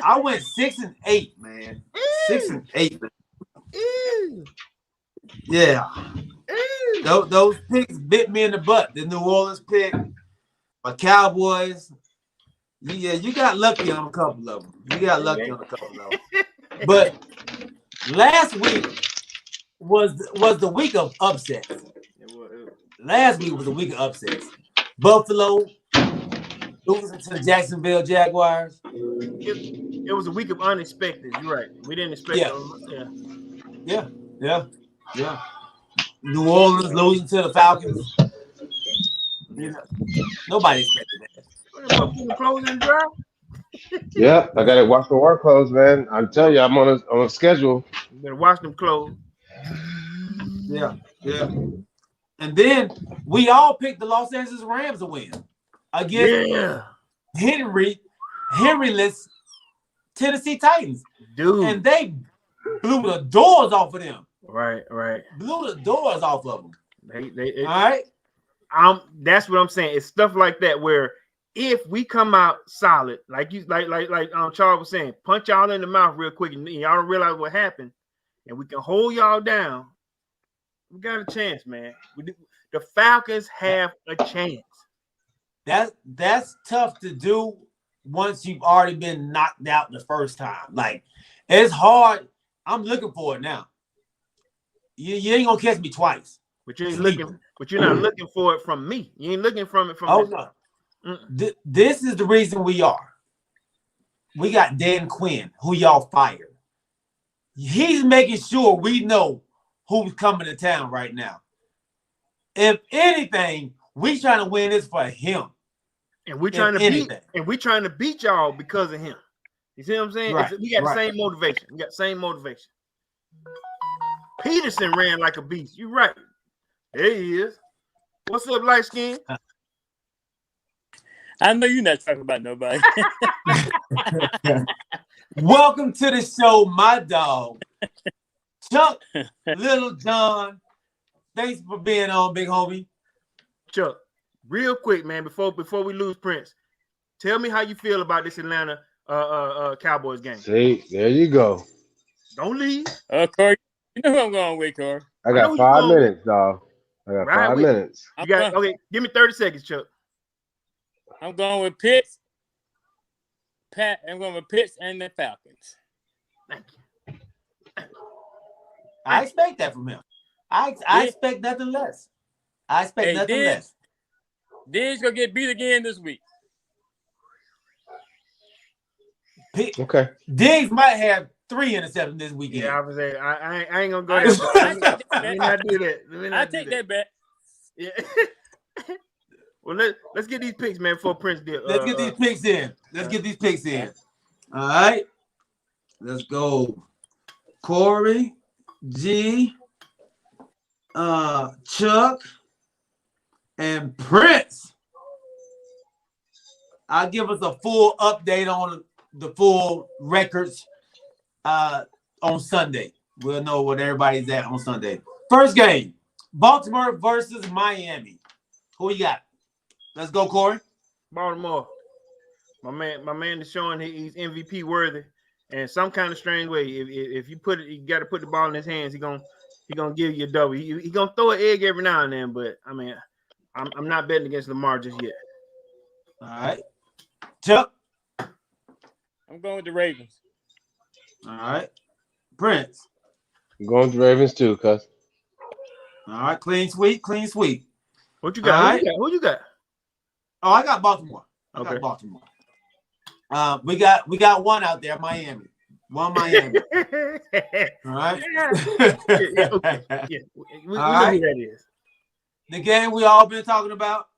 I went 6-8, man. 6-8. Yeah. Those picks bit me in the butt. The New Orleans pick, my Cowboys. Yeah, you got lucky on a couple of them. But last week was the week of upsets. Last week was a week of upsets. Buffalo losing to the Jacksonville Jaguars. It was a week of unexpected. You're right. We didn't expect it. Yeah. New Orleans losing to the Falcons. Nobody expected that. Yeah, I got to watch the work clothes, man. I'm telling you, I'm on a schedule. You better watch them clothes. Yeah. And then we all picked the Los Angeles Rams to win against Henryless Tennessee Titans. Dude. And they blew the doors off of them. Right. Blew the doors off of them. All right. That's what I'm saying. It's stuff like that where if we come out solid, like Charles was saying, punch y'all in the mouth real quick and y'all don't realize what happened, and we can hold y'all down. We got a chance, man. The Falcons have a chance. That's tough to do once you've already been knocked out the first time. Like, it's hard. I'm looking for it now. You ain't gonna catch me twice. But you're not looking for it from me. You ain't looking from it from no. This is the reason we are. We got Dan Quinn, who y'all fired. He's making sure we know who's coming to town right now. If anything, we trying to win this for him. And we're trying to beat y'all because of him. You see what I'm saying? Right, we got the same motivation. We got the same motivation. Peterson ran like a beast. You're right. There he is. What's up, light skin? I know you're not talking about nobody. Welcome to the show, my dog. Chuck, Little John. Thanks for being on, big homie. Chuck, real quick, man, before we lose Prince, tell me how you feel about this Atlanta Cowboys game. See, there you go. Don't leave. Corey, you know who I'm going with, Corey. I got 5 minutes, dog. I got 5 minutes. Okay, give me 30 seconds, Chuck. I'm going with Pitts. I'm going with Pitts and the Falcons. Thank you. I expect that from him. I expect nothing less. I expect nothing less. Diggs gonna get beat again this week. Okay. Diggs might have 3 interceptions this weekend. Yeah, I was saying I ain't gonna go there. Let me not do that. I take that bet. Yeah. Well, let's get these picks, man, before Prince did. Let's get these picks in. Let's get these picks in. All right. Let's go. Corey, G, Chuck, and Prince. I'll give us a full update on the full records on Sunday. We'll know what everybody's at on Sunday. First game, Baltimore versus Miami. Who you got? Let's go, Corey. Baltimore. My man is showing he's MVP worthy, and some kind of strange way. If you put it, you got to put the ball in his hands. He gonna give you a double. He gonna throw an egg every now and then, but I mean, I'm not betting against Lamar just yet. All right, Chuck. I'm going with the Ravens. All right, Prince. I'm going with the Ravens too, cuz. All right, clean sweep. What you got? Right. Who you got? Oh, I got Baltimore. I got Baltimore. We got one out there, Miami. One Miami. All right. Okay. Yeah. We know who that is. The game we all been talking about.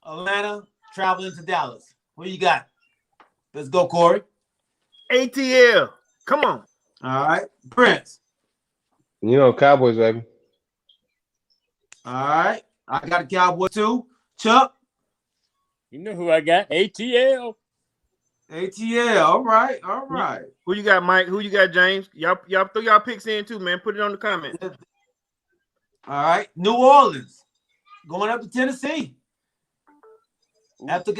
Atlanta traveling to Dallas. What you got? Let's go, Corey. ATL. Come on. All right, Prince. You know, Cowboys, baby. All right. I got a Cowboy too. Chuck. You know who I got? ATL. ATL. All right. Who you got, Mike? Who you got, James? Y'all throw y'all picks in too, man. Put it on the comment. All right. New Orleans going up to Tennessee. After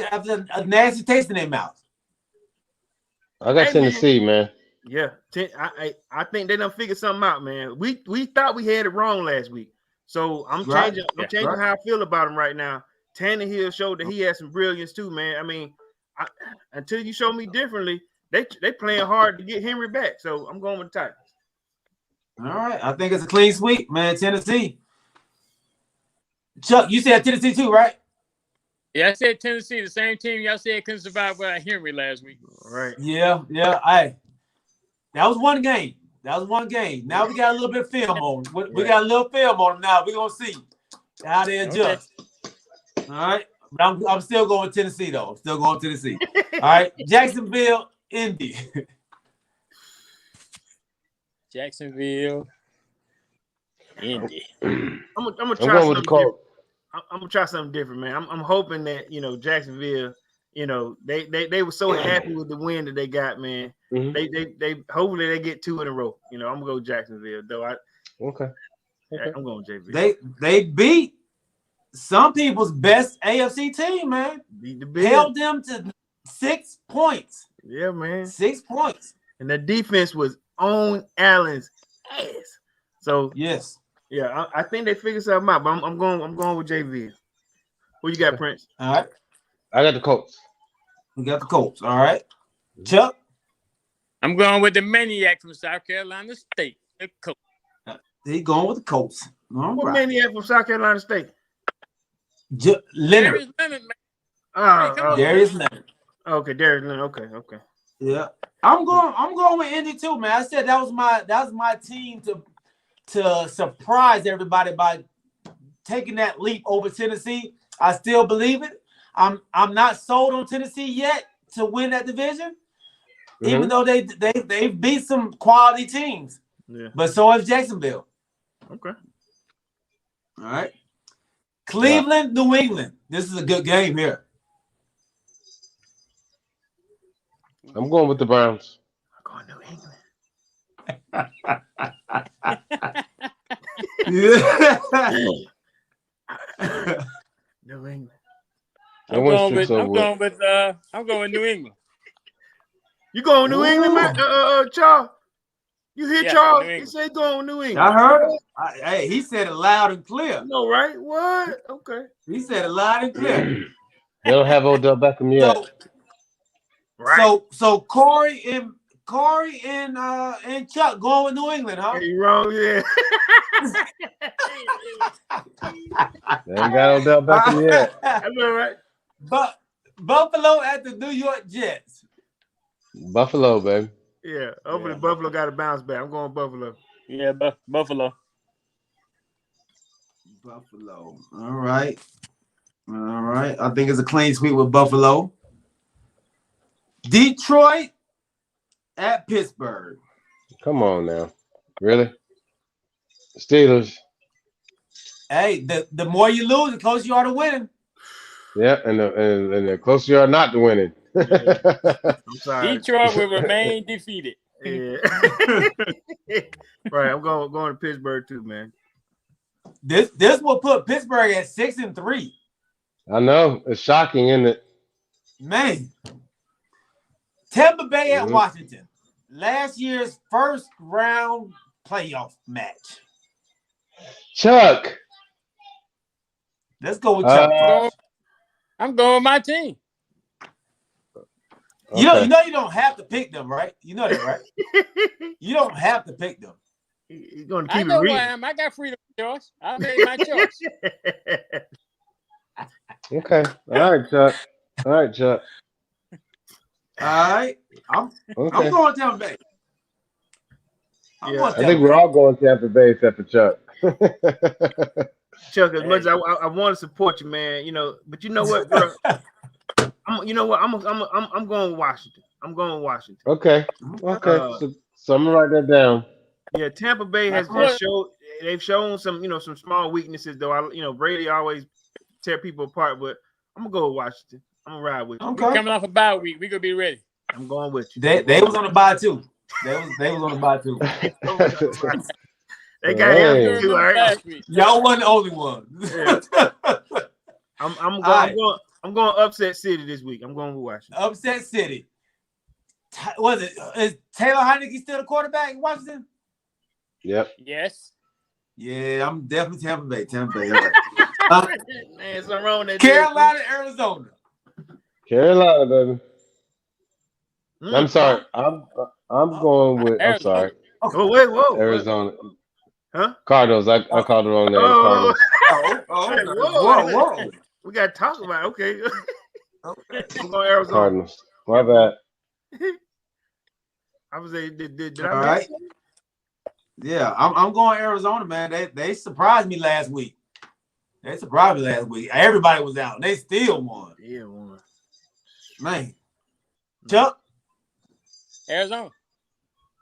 a nasty taste in their mouth. I got Tennessee, man. Yeah, I think they done figured something out, man. We thought we had it wrong last week, so I'm changing how I feel about him right now. Tannehill showed that he has some brilliance too, man. I mean, until you show me differently, they playing hard to get Henry back. So I'm going with the Titans. All right, I think it's a clean sweep, man. Tennessee. Chuck, you said Tennessee too, right? Yeah, I said Tennessee, the same team y'all said couldn't survive without Henry last week. All right. Yeah. That was one game. Now we got a little bit of film on him. We got a little film on him now. We're going to see how they adjust. Okay. All right. But I'm still going with Tennessee, though. All right. Jacksonville, Indy. Jacksonville, Indy. I'm gonna try something different. I'm gonna try something different, man. I'm hoping that Jacksonville, they were so happy with the win that they got, man. Mm-hmm. They hopefully they get 2 in a row. I'm gonna go Jacksonville, though. Okay. I'm going JV. They beat some people's best AFC team, man. Beat the Bills. Held them to 6 points. Yeah, man. 6 points. And the defense was on Allen's ass. So yes. Yeah, I think they figured something out, but I'm going with JV. Who you got, Prince? All right. I got the Colts. We got the Colts. All right. Chuck? I'm going with the maniac from South Carolina State. The Colts. He's going with the Colts. All what right. maniac from South Carolina State? Leonard. Darius Leonard. Okay, Darius Leonard. Okay. Yeah. I'm going with Indy too, man. I said that was my team to surprise everybody by taking that leap over Tennessee. I still believe it. I'm not sold on Tennessee yet to win that division, even though they beat some quality teams. Yeah. But so is Jacksonville. Okay. All right. Cleveland, New England. This is a good game here. I'm going with the Browns. I'm going New England. New England. I'm going with New England. You going New England, man? Charles? You hear Charles? He said going New England. I heard him. Hey, he said it loud and clear. No, right? What? Okay. He said it loud and clear. They don't have Odell Beckham yet. So Corey Corey and Chuck going with New England, huh? You wrong, yeah. They ain't got Odell Beckham yet. That's all right. But Buffalo at the New York Jets. Buffalo, baby. Yeah, hopefully Buffalo got to bounce back. I'm going Buffalo. Yeah, Buffalo. Buffalo. All right. I think it's a clean sweep with Buffalo. Detroit at Pittsburgh. Come on now. Really? Steelers. Hey, the more you lose, the closer you are to winning. Yeah, and the closer you are not to winning. I'm sorry. Detroit will remain defeated. Yeah. Right. I'm going to Pittsburgh too, man. This will put Pittsburgh at 6-3. I know. It's shocking, isn't it? Man. Tampa Bay at Washington. Last year's first round playoff match. Chuck. Let's go with Chuck. I'm going with my team. You know you don't have to pick them, right? You know that, right? You don't have to pick them. He's going to I keep know it who I real. am. I got freedom of choice. I made my choice. Okay. All right, Chuck. All right. I'm going Tampa Bay. Yeah, I think we're all going Tampa Bay except for Chuck. Chuck, as much as I want to support you, man, but you know what, bro? I'm going with Washington. Okay. So I'm gonna write that down. Yeah, Tampa Bay has shown some small weaknesses though. Brady always tear people apart, but I'm gonna go with Washington. I'm gonna ride with you. Okay. We're coming off a bye week. We're gonna be ready. I'm going with you. They was on the bye too. They was on the bye too. They got him too, all right? Last week. Y'all wasn't the only one. Yeah. I'm going upset city this week. I'm going with Washington. Upset City. Is Taylor Heineke still the quarterback in Washington? Yep. Yes. Yeah, I'm definitely Tampa Bay. Man, something wrong with that. Carolina, Arizona. Carolina, baby. I'm sorry. I'm going with. I'm sorry. Oh wait, whoa. Arizona. Huh? Cardinals. I called the wrong name. Oh. Cardinals. Whoa. We got to talk about it. Okay. I'm going Arizona. Cardinals. My bad. I was saying, did All I right. miss something? Yeah, I'm going Arizona, man. They surprised me last week. Everybody was out. They still won. Yeah, won. Man. Chuck? Arizona.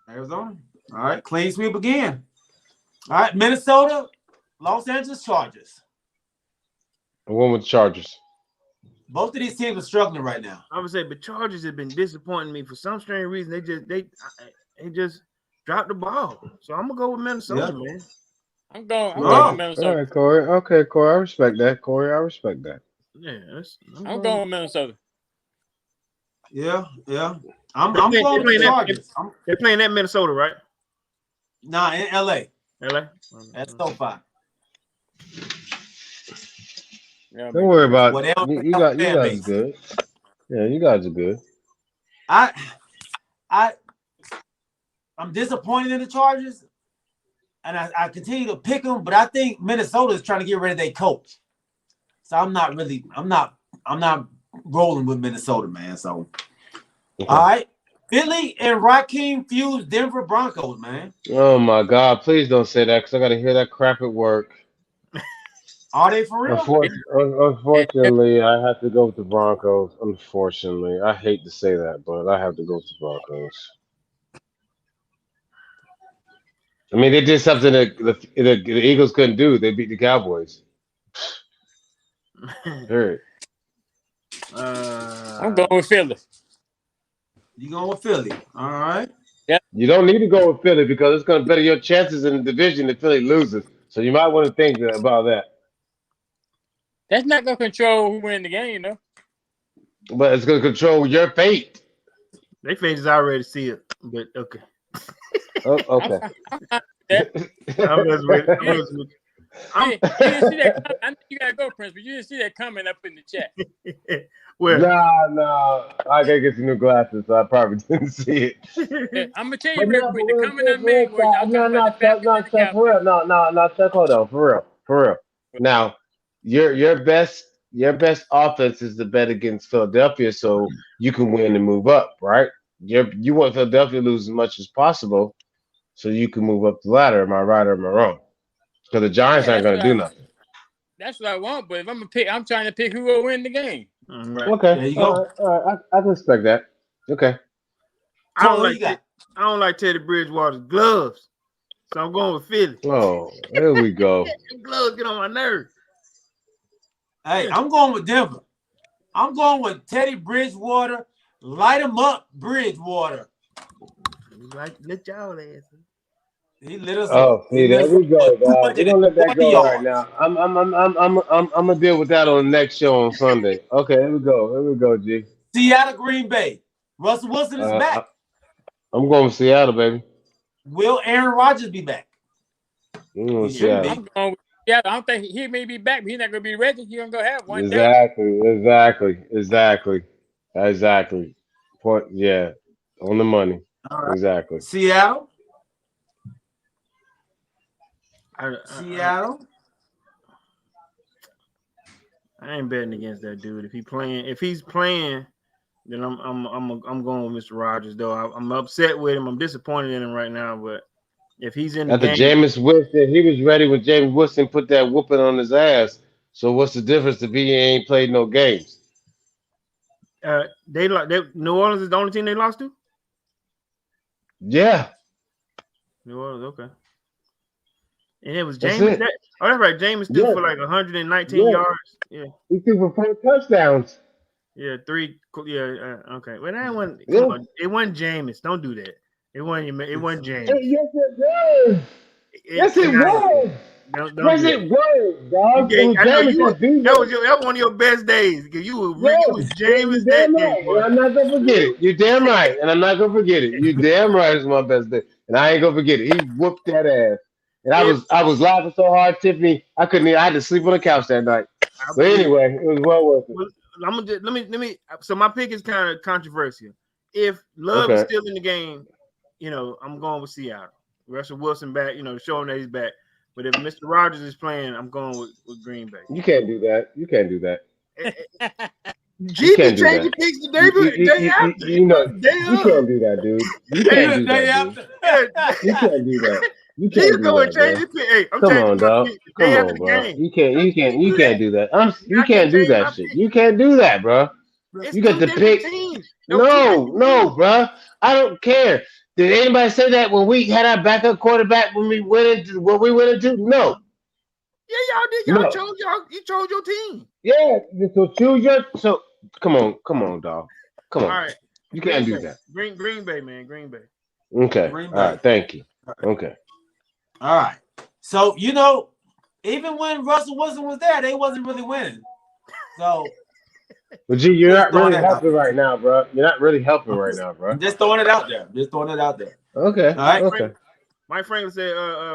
All right, clean sweep again. All right, Minnesota, Los Angeles Chargers. I'm going with the Chargers. Both of these teams are struggling right now. I would say, but Chargers have been disappointing me for some strange reason. They just dropped the ball. So I'm gonna go with Minnesota, man. I'm going with Minnesota. All right, Corey. Okay, Corey. I respect that. Yeah, I'm going with Minnesota. Yeah. I'm going with the Chargers. They're playing at Minnesota, right? Nah, in LA. LA. That's so far. Yeah, Don't worry about Whatever. it. You guys are good. Yeah, you guys are good. I'm disappointed in the Chargers, and I continue to pick them, but I think Minnesota is trying to get rid of their coach. So I'm not rolling with Minnesota, man. So Okay. all right. Philly and Raheem fused Denver Broncos, man. Oh my God! Please don't say that because I got to hear that crap at work. Are they for real? Unfortunately, I have to go with the Broncos. Unfortunately, I hate to say that, but I have to go with the Broncos. I mean, they did something that the Eagles couldn't do. They beat the Cowboys. Period. I'm going with Philly. You going with Philly? All right. You don't need to go with Philly because it's going to better your chances in the division if Philly loses. So you might want to think about that. That's not going to control who wins the game, though. But it's going to control your fate. Their fate is already sealed, but okay. Oh, okay. I'm messing with you. You didn't see that comment. I know you gotta go, Prince, but you didn't see that comment I put in the chat. Well, Nah. I gotta get some new glasses, so I probably didn't see it. I'm gonna tell you But real no, quick. but The real comment I quick, made was y'all talking about the Falcons and the Chuck, for Cowboys. real. No, Chuck, hold on, for real. Now, your best offense is to bet against Philadelphia, so you can win and move up, right? You want Philadelphia to lose as much as possible, so you can move up the ladder. Am I right or am I wrong? Because the Giants Yeah, aren't going to do nothing. That's what I want. But if I'm gonna pick, I'm trying to pick who will win the game. right. Okay, There you go. all right. I can respect that. Okay. I don't Who like you got? I don't like Teddy Bridgewater's gloves, so I'm going with Philly. Oh, here we go. Gloves get on my nerves. Hey, I'm going with Denver. I'm going with Teddy Bridgewater. Light him up, Bridgewater. Like let y'all ass. He lit us Oh, up. see, there we go, dog. We're gonna let that 240 go right yards. now. I'm gonna deal with that on the next show on Sunday. Okay, here we go, G. Seattle, Green Bay. Russell Wilson is back. I'm going with Seattle, baby. Will Aaron Rodgers be back? I'm going with He should be. Seattle. I'm going with Seattle. I don't think he may be back, but he's not gonna be ready. He's gonna go have one day. Exactly. Point, yeah, on the money. All right. Exactly. Seattle. I ain't betting against that dude. If he's playing, then I'm going with Mr. Rodgers. Though I'm upset with him. I'm disappointed in him right now. But if he's in the After game, Jameis Winston, he was ready when Jameis Winston put that whooping on his ass. So what's the difference if he ain't played no games? New Orleans is the only team they lost to. Yeah. New Orleans, okay. And it was That's Jameis. it. That's right. Jameis threw Yeah. for like 119 yards. Yeah. He threw for 4 touchdowns. Yeah, 3. Yeah, okay. Well, that one. Yeah. Come on. It wasn't Jameis. Don't do that. It wasn't Jameis. Yes, it was. Yes, it was. Don't Yes, do it was, dog. that. I know Jameis you. that beat That him. was one of your best days. You was Jameis you that damn day. right. Boy. And I'm not gonna forget it. You're damn right, and I'm not gonna forget it. You damn right, it's my best day, and I ain't gonna forget it. He whooped that ass, and I was laughing so hard, Tiffany. I couldn't. I had to sleep on the couch that night. But anyway, it was well worth it. Well, I'm gonna just, let me. So my pick is kind of controversial. If Love is still in the game, I'm going with Seattle. Russell Wilson back, showing that he's back. But if Mr. Rodgers is playing, I'm going with Green Bay. You can't do that. You can't do that. G be changing picks the day after. You can't do that, dude. You can't do that, dude. You can't do that. You can't do that, change his pick. Hey, I'm Come changing on, my dog. pick the Come day on, after the bro. game. You can't do that. You I can't do change my that shit. pick. You can't do that, bro. It's You got two to pick. different teams. No, bro. I don't care. Did anybody say that when we had our backup quarterback when we went into what we went into? No. Yeah, y'all did. You chose your team. Yeah. So choose your. So come on, dog. Come on. All right. You can't do that. Green Bay, man. Green Bay. Okay. Green All Bay. right. Thank you. Okay. All right. So even when Russell Wilson was there, they wasn't really winning. So. But G, you're not really helping right now, bro. You're not really helping right now, bro. I'm just throwing it out there. Okay. All right. Okay. Mike Franklin said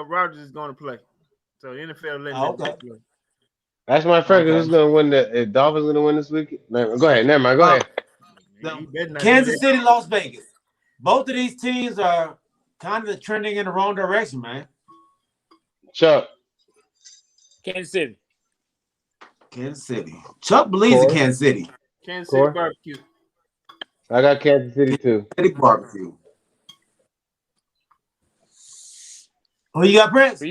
Rodgers is going to play. So the NFL letting him play. That's my friend. Who's going to win the Dolphins going to win this week? Go ahead. Never mind. Go ahead. Kansas City, Las Vegas. Both of these teams are kind of trending in the wrong direction, man. Chuck. Kansas City. Chuck believes in Kansas City. Kansas City barbecue. I got Kansas City too. Barbecue. Who you got, Prince?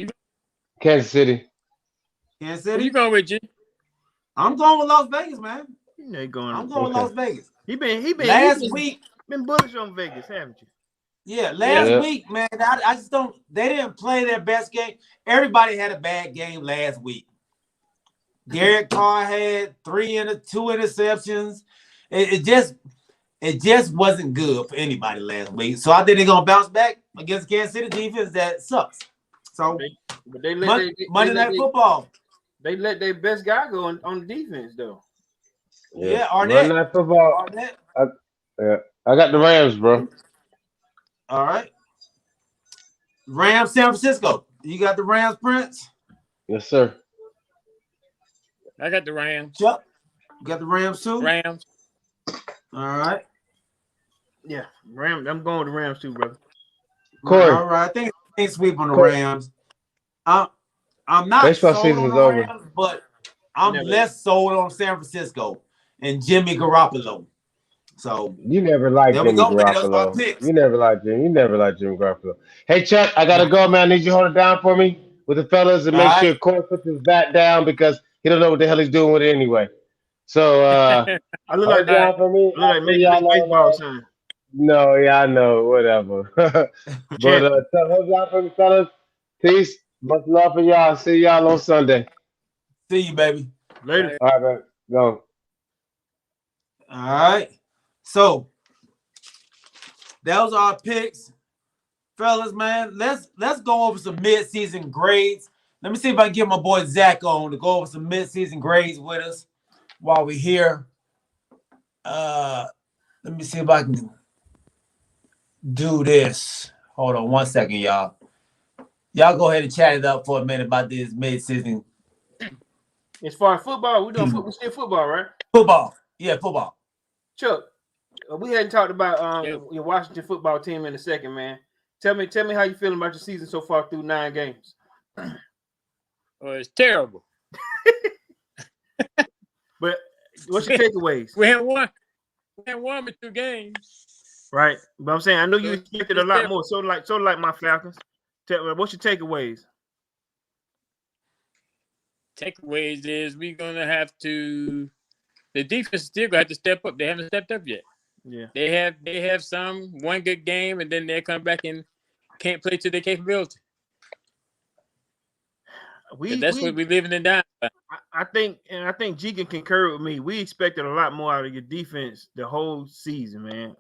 Kansas City. Who you going with, G? I'm going with Las Vegas, man. I'm going with Las Vegas. He been last week. Been bullish on Vegas, haven't you? Yeah, last week, man. I just don't. They didn't play their best game. Everybody had a bad game last week. Derek Carr had 2 interceptions. It just wasn't good for anybody last week. So I think they're gonna bounce back against Kansas City defense that sucks. So Monday Night Football. They let their best guy go on the defense though. Yeah, Arnett. Monday Night Football. I got the Rams, bro. All right. Rams, San Francisco. You got the Rams, Prince? Yes, sir. I got the Rams. Chuck, you got the Rams too? Rams. All right. Yeah, Rams. I'm going with the Rams too, brother. Corey. All right. I think it's sweep on the Corey. Rams. I'm not Baseball sold season's on the over. Rams, but I'm Never. less sold on San Francisco and Jimmy Garoppolo. So You never liked there we Jimmy go, man. Those are my Garoppolo. picks. You never liked Jimmy. You never liked Jimmy Garoppolo. Hey, Chuck, I gotta go, man. I need you to hold it down for me with the fellas and All make right. sure Corey puts his bat down because he don't know what the hell he's doing with it anyway. So I look hold like it down for me. I look like I'll see Major League y'all Baseball on. son. No, yeah, I know, whatever. But Champion. so hold it down for me, fellas. Peace. Much love for y'all. See y'all on Sunday. See you, baby. Later. All right, man. Go. All right. So those are our picks. Fellas, man, let's go over some mid-season grades. Let me see if I can get my boy Zach on to go over some mid-season grades with us while we're here. Let me see if I can do this. Hold on 1 second, y'all. Y'all go ahead and chat it up for a minute about this mid-season As far as football, we still football, right? football. Yeah, football. Chuck, we hadn't talked about your Washington football team in a second, man. Tell me how you feeling about your season so far through 9 games. Oh, it's terrible. But what's your takeaways? We haven't won but 2 games. Right, but I'm saying I know you expected a lot more. So like my Falcons. What's your takeaways? Takeaways is we're gonna have to. The defense is still gonna have to step up. They haven't stepped up yet. Yeah, They have some one good game, and then they come back and can't play to their capability. That's what we're living in down. I think G can concur with me. We expected a lot more out of your defense the whole season, man.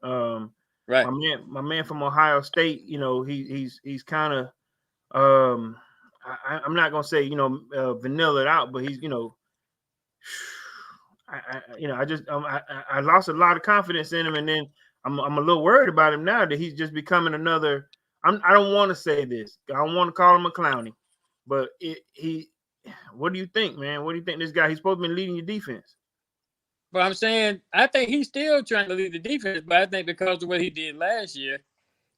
Right. My man from Ohio State, you know, he's kind of I'm not gonna say vanilla it out, but he's I lost a lot of confidence in him, and then I'm a little worried about him now that he's just becoming another. I don't want to say this. I don't want to call him a clowny, but what do you think, man? What do you think this guy? He's supposed to be leading your defense. But I'm saying I think he's still trying to lead the defense, but I think because of what he did last year,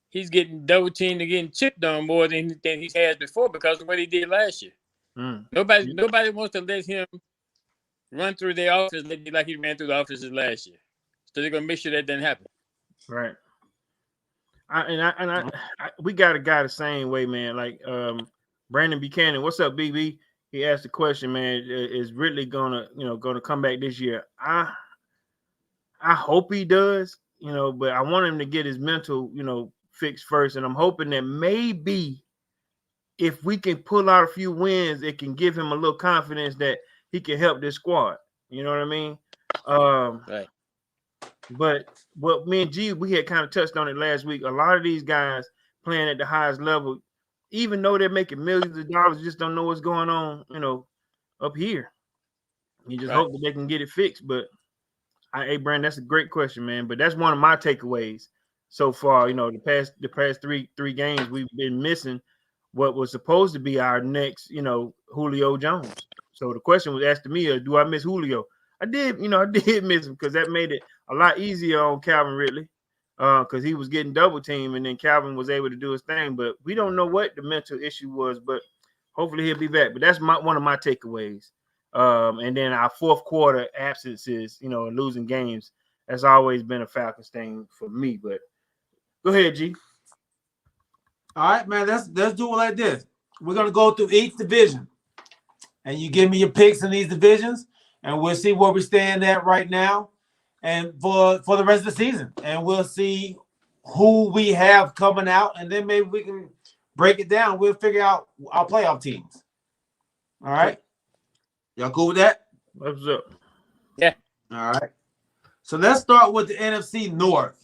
he's getting double teamed and getting chipped on more than he has before because of what he did last year. Nobody wants to let him run through their office like he ran through the offices last year. So they're gonna make sure that doesn't happen. Right. We got a guy the same way, man. Like Brandon Buchanan. What's up, BB? He asked the question, man. Is Ridley gonna come back this year? I hope he does, but I want him to get his mental, fixed first. And I'm hoping that maybe if we can pull out a few wins, it can give him a little confidence that he can help this squad. You know what I mean? Right. But what me and G, we had kind of touched on it last week. A lot of these guys playing at the highest level, even though they're making millions of dollars, just don't know what's going on, up here. You just hope that they can get it fixed. But hey, Brandon, that's a great question, man. But that's one of my takeaways so far. The past three games we've been missing what was supposed to be our next, Julio Jones. So the question was asked to me, do I miss Julio? I did, I did miss him because that made it a lot easier on Calvin Ridley because he was getting double teamed and then Calvin was able to do his thing. But we don't know what the mental issue was, but hopefully he'll be back. But that's one of my takeaways. And then our fourth quarter absences, losing games, that's always been a Falcons thing for me. But go ahead, G. All right, man. Let's do it like this. We're gonna go through each division, and you give me your picks in these divisions, and we'll see where we stand at right now, and for the rest of the season, and we'll see who we have coming out, and then maybe we can break it down. We'll figure out our playoff teams. All right, y'all cool with that? What's up? Yeah. All right. So let's start with the NFC North.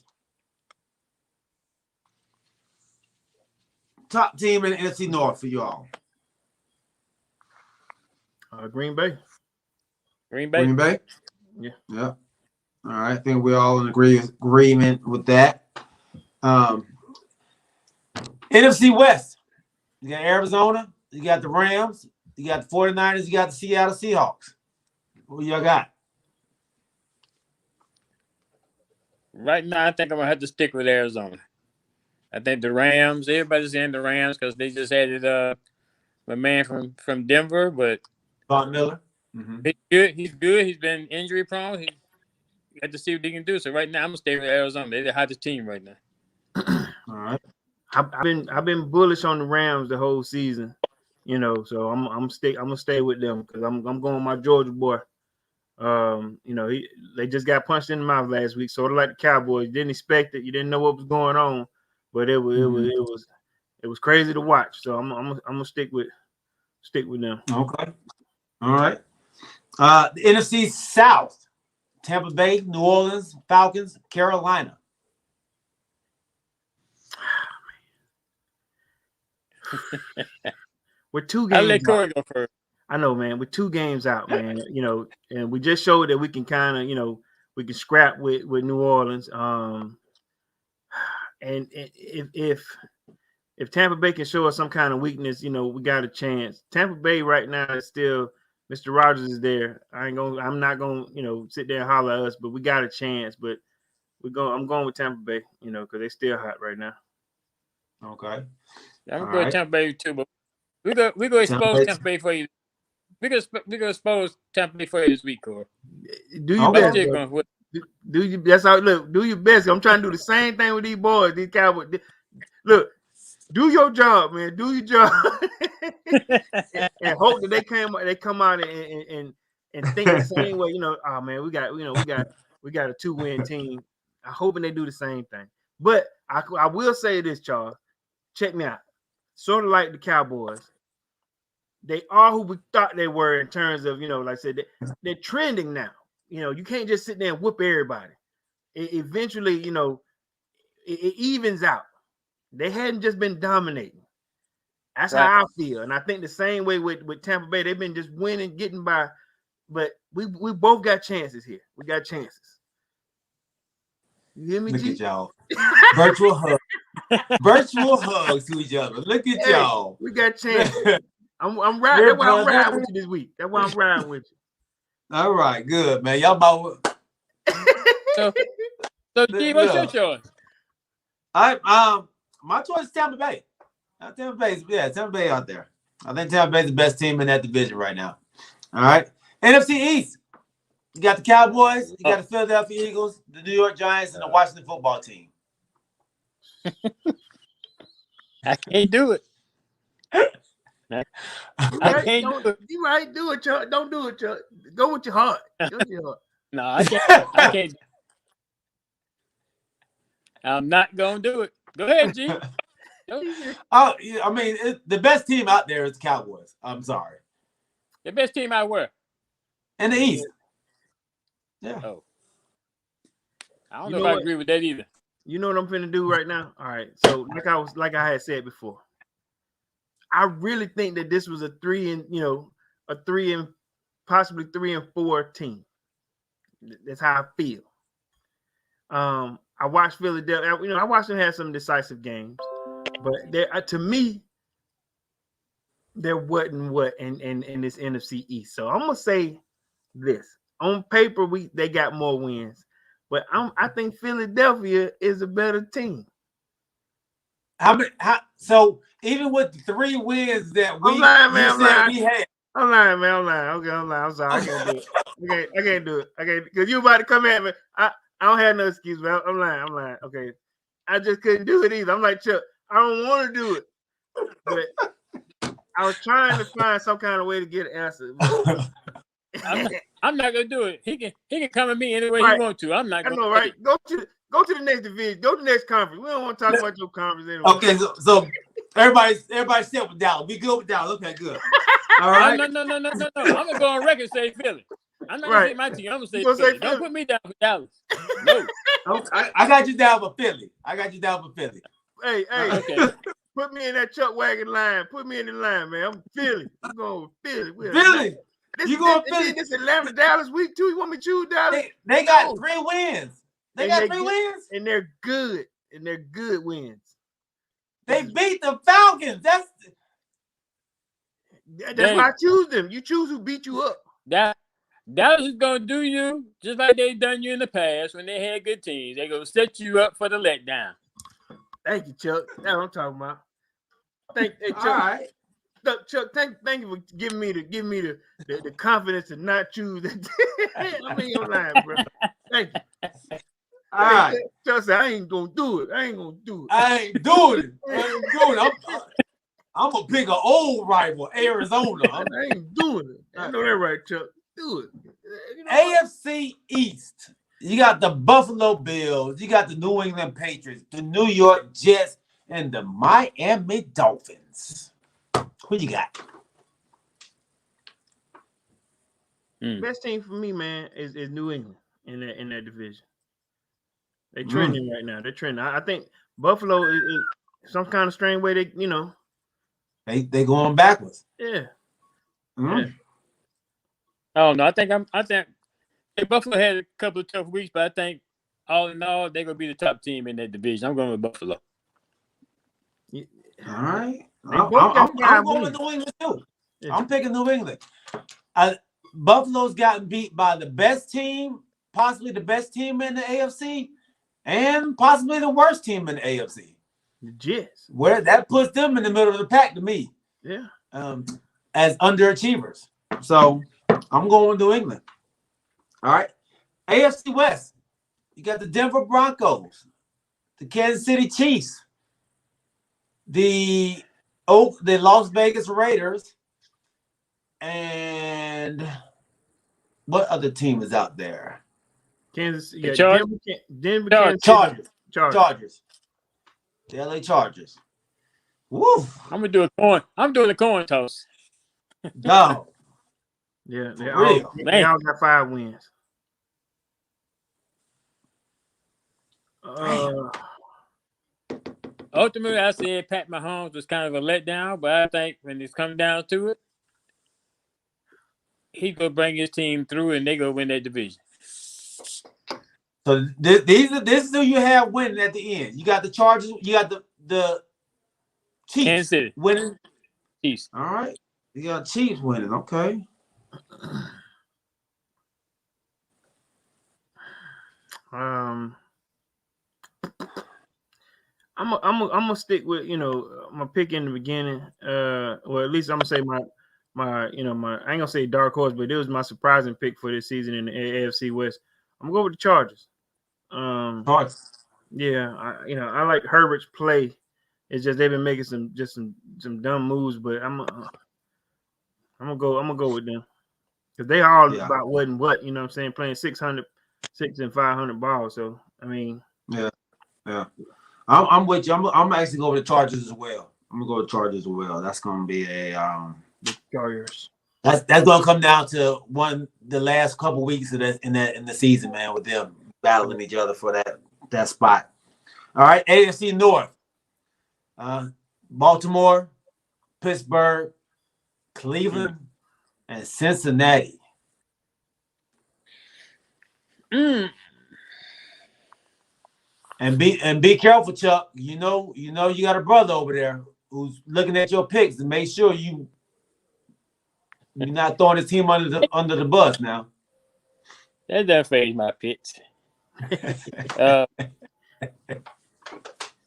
Top team in the NFC North for y'all. Green Bay. Green Bay. Green Bay? Yeah. Yeah. All right. I think we're all in agreement with that. NFC West. You got Arizona. You got the Rams. You got the 49ers. You got the Seattle Seahawks. Who y'all got? Right now, I think I'm gonna have to stick with Arizona. I think the Rams. Everybody's saying the Rams because they just added my man from Denver, but Von Miller. Mm-hmm. he's good. He's good. He's been injury prone. He got to see what he can do. So right now, I'm gonna stay with Arizona. They're the hottest team right now. All right. I've been bullish on the Rams the whole season, you know. So I'm gonna stay with them because I'm going with my Georgia boy. You know, they just got punched in the mouth last week, sort of like the Cowboys. You didn't expect it. You didn't know what was going on, but it was crazy to watch. So I'm gonna stick with them. Okay. All right. The NFC South: Tampa Bay, New Orleans, Falcons, Carolina. With 2 I'll games let Corey out. go first. I know, man. With 2 games out, man, you know, and we just showed that we can kind of, you know, we can scrap with New Orleans. And if Tampa Bay can show us some kind of weakness, you know, we got a chance. Tampa Bay right now is still Mr. Rodgers is there. I'm not gonna, you know, sit there and holler at us, but we got a chance. But I'm going with Tampa Bay, you know, because they're still hot right now. Okay. I'm gonna go with Tampa Bay too, but we go expose Tampa Bay for you. We go expose Tampa Bay for you this week, Corey. Do your best. Do you? That's how. Look, do your best. I'm trying to do the same thing with these boys. These Cowboys. Look, do your job, man. Do your job, and hope that they come out and think the same way. You know, oh man, we got a 2-win team. I'm hoping they do the same thing. But I will say this, Charles. Check me out. Sort of like the Cowboys. They are who we thought they were in terms of, you know, like I said, they're trending now. You know, you can't just sit there and whoop everybody. Eventually, you know, it evens out. They hadn't just been dominating. That's right. How I feel. And I think the same way with Tampa Bay, they've been just winning, getting by. But we both got chances here. We got chances. You hear me, Look G? at y'all. Virtual hugs to each other. Look at y'all. We got chances. I'm riding. That's why I'm riding with you this week. That's why I'm riding with you. All right, good, man. Y'all about So G, what's your choice? My choice is Tampa Bay. Tampa Bay out there. I think Tampa Bay is the best team in that division right now. All right. NFC East. You got the Cowboys, you got the Philadelphia Eagles, the New York Giants, and the Washington football team. I can't do it. You right, do it, Chuck. Don't do it, Chuck. Go with your heart. No, I can't. I'm not gonna do it. Go ahead, G. Oh, I mean, the best team out there is the Cowboys. I'm sorry. The best team out where? In the East. Yeah. Oh. I don't know if I agree with that either. You know what I'm finna do right now? All right. So like I had said before, I really think that this was a 3 and possibly 3 and 4 team. That's how I feel. I watched Philadelphia. You know, I watched them have some decisive games, but to me, there wasn't what in this NFC East. So I'm gonna say this: on paper, they got more wins, but I think Philadelphia is a better team. So even with the 3 wins that we had. I'm lying, man. I'm lying. Okay, I'm lying. I'm sorry. I can't do it. I can't do it. Okay, because you about to come at me. I don't have no excuse, man. I'm lying. Okay. I just couldn't do it either. I'm like, Chuck, I don't want to do it. But I was trying to find some kind of way to get an answer. I'm not gonna do it. He can come at me any way he want to. I'm not gonna. I know, right? Go to the next division. Go to the next conference. We don't want to talk about your conference anyway. Okay, so everybody set with Dallas. We good with Dallas. Okay, good. All right. No. I'm gonna go on record and say Philly. I'm not gonna say my team. I'm gonna say Philly. Don't put me down for Dallas. No. I got you down for Philly. Hey. Okay. Put me in that Chuck Wagon line. Put me in the line, man. I'm Philly. I'm going with Philly. Philly. You going Philly? This Atlanta Dallas week too. You want me to choose Dallas? They got 3 wins. They got 3 wins, and they're good. And they're good wins. They beat the Falcons. That's why I choose them. You choose who beat you up. Dallas is gonna do you just like they done you in the past when they had good teams. They're gonna set you up for the letdown. Thank you, Chuck. That's what I'm talking about. Hey, Chuck. All right. Chuck, thank you for giving me the confidence to not choose that. I mean, your line, bro. Thank you. All right. Chuck said, I ain't gonna do it. I ain't doing it. I'm gonna pick an old rival, Arizona. I ain't doing it. I know that right, Chuck. Do it. You know AFC East. You got the Buffalo Bills. You got the New England Patriots, the New York Jets, and the Miami Dolphins. Who you got? Best team for me, man, is New England in that division. They're trending right now. They're trending. I think Buffalo is some kind of strange way they going backwards. Yeah. Yeah. Oh no, I think Buffalo had a couple of tough weeks, but I think all in all they're gonna be the top team in that division. I'm going with Buffalo. Yeah. All right. I'm going with New England too. Yeah. I'm picking New England. Buffalo's gotten beat by the best team, possibly the best team in the AFC, and possibly the worst team in the AFC. The Jets. Where that puts them in the middle of the pack to me. Yeah. As underachievers. So I'm going with New England. All right. AFC West. You got the Denver Broncos, the Kansas City Chiefs, the Las Vegas Raiders, and what other team is out there? Kansas. Yeah, Denver, Chargers. The LA Chargers. Woo! I'm gonna do a coin. I'm doing a coin toss. No. Yeah, they all got 5 wins. Ultimately, I said Pat Mahomes was kind of a letdown, but I think when it's come down to it, he gonna bring his team through and they gonna win that division. So this is who you have winning at the end. You got the Chargers. You got the Chiefs Kansas City winning. Chiefs. All right. You got Chiefs winning. Okay. I'm gonna stick with my pick in the beginning. Or at least I'm gonna say my I ain't gonna say dark horse, but it was my surprising pick for this season in the AFC West. I'm gonna go with the Chargers. Yeah, I like Herbert's play. It's just they've been making some dumb moves, but I'm gonna go with them because they all about what and what. You know what I'm saying? Playing 600, 600 and 500 balls. So I mean, yeah. I'm with you. I'm actually going with the Chargers as well. I'm gonna go with Chargers as well. That's gonna be the Chargers. That's gonna come down to the last couple weeks of in the season, man, with them battling each other for that spot. All right, AFC North. Baltimore, Pittsburgh, Cleveland, and Cincinnati. And be careful, Chuck. You know you got a brother over there who's looking at your picks to make sure you're not throwing his team under the bus now. That doesn't phase my picks.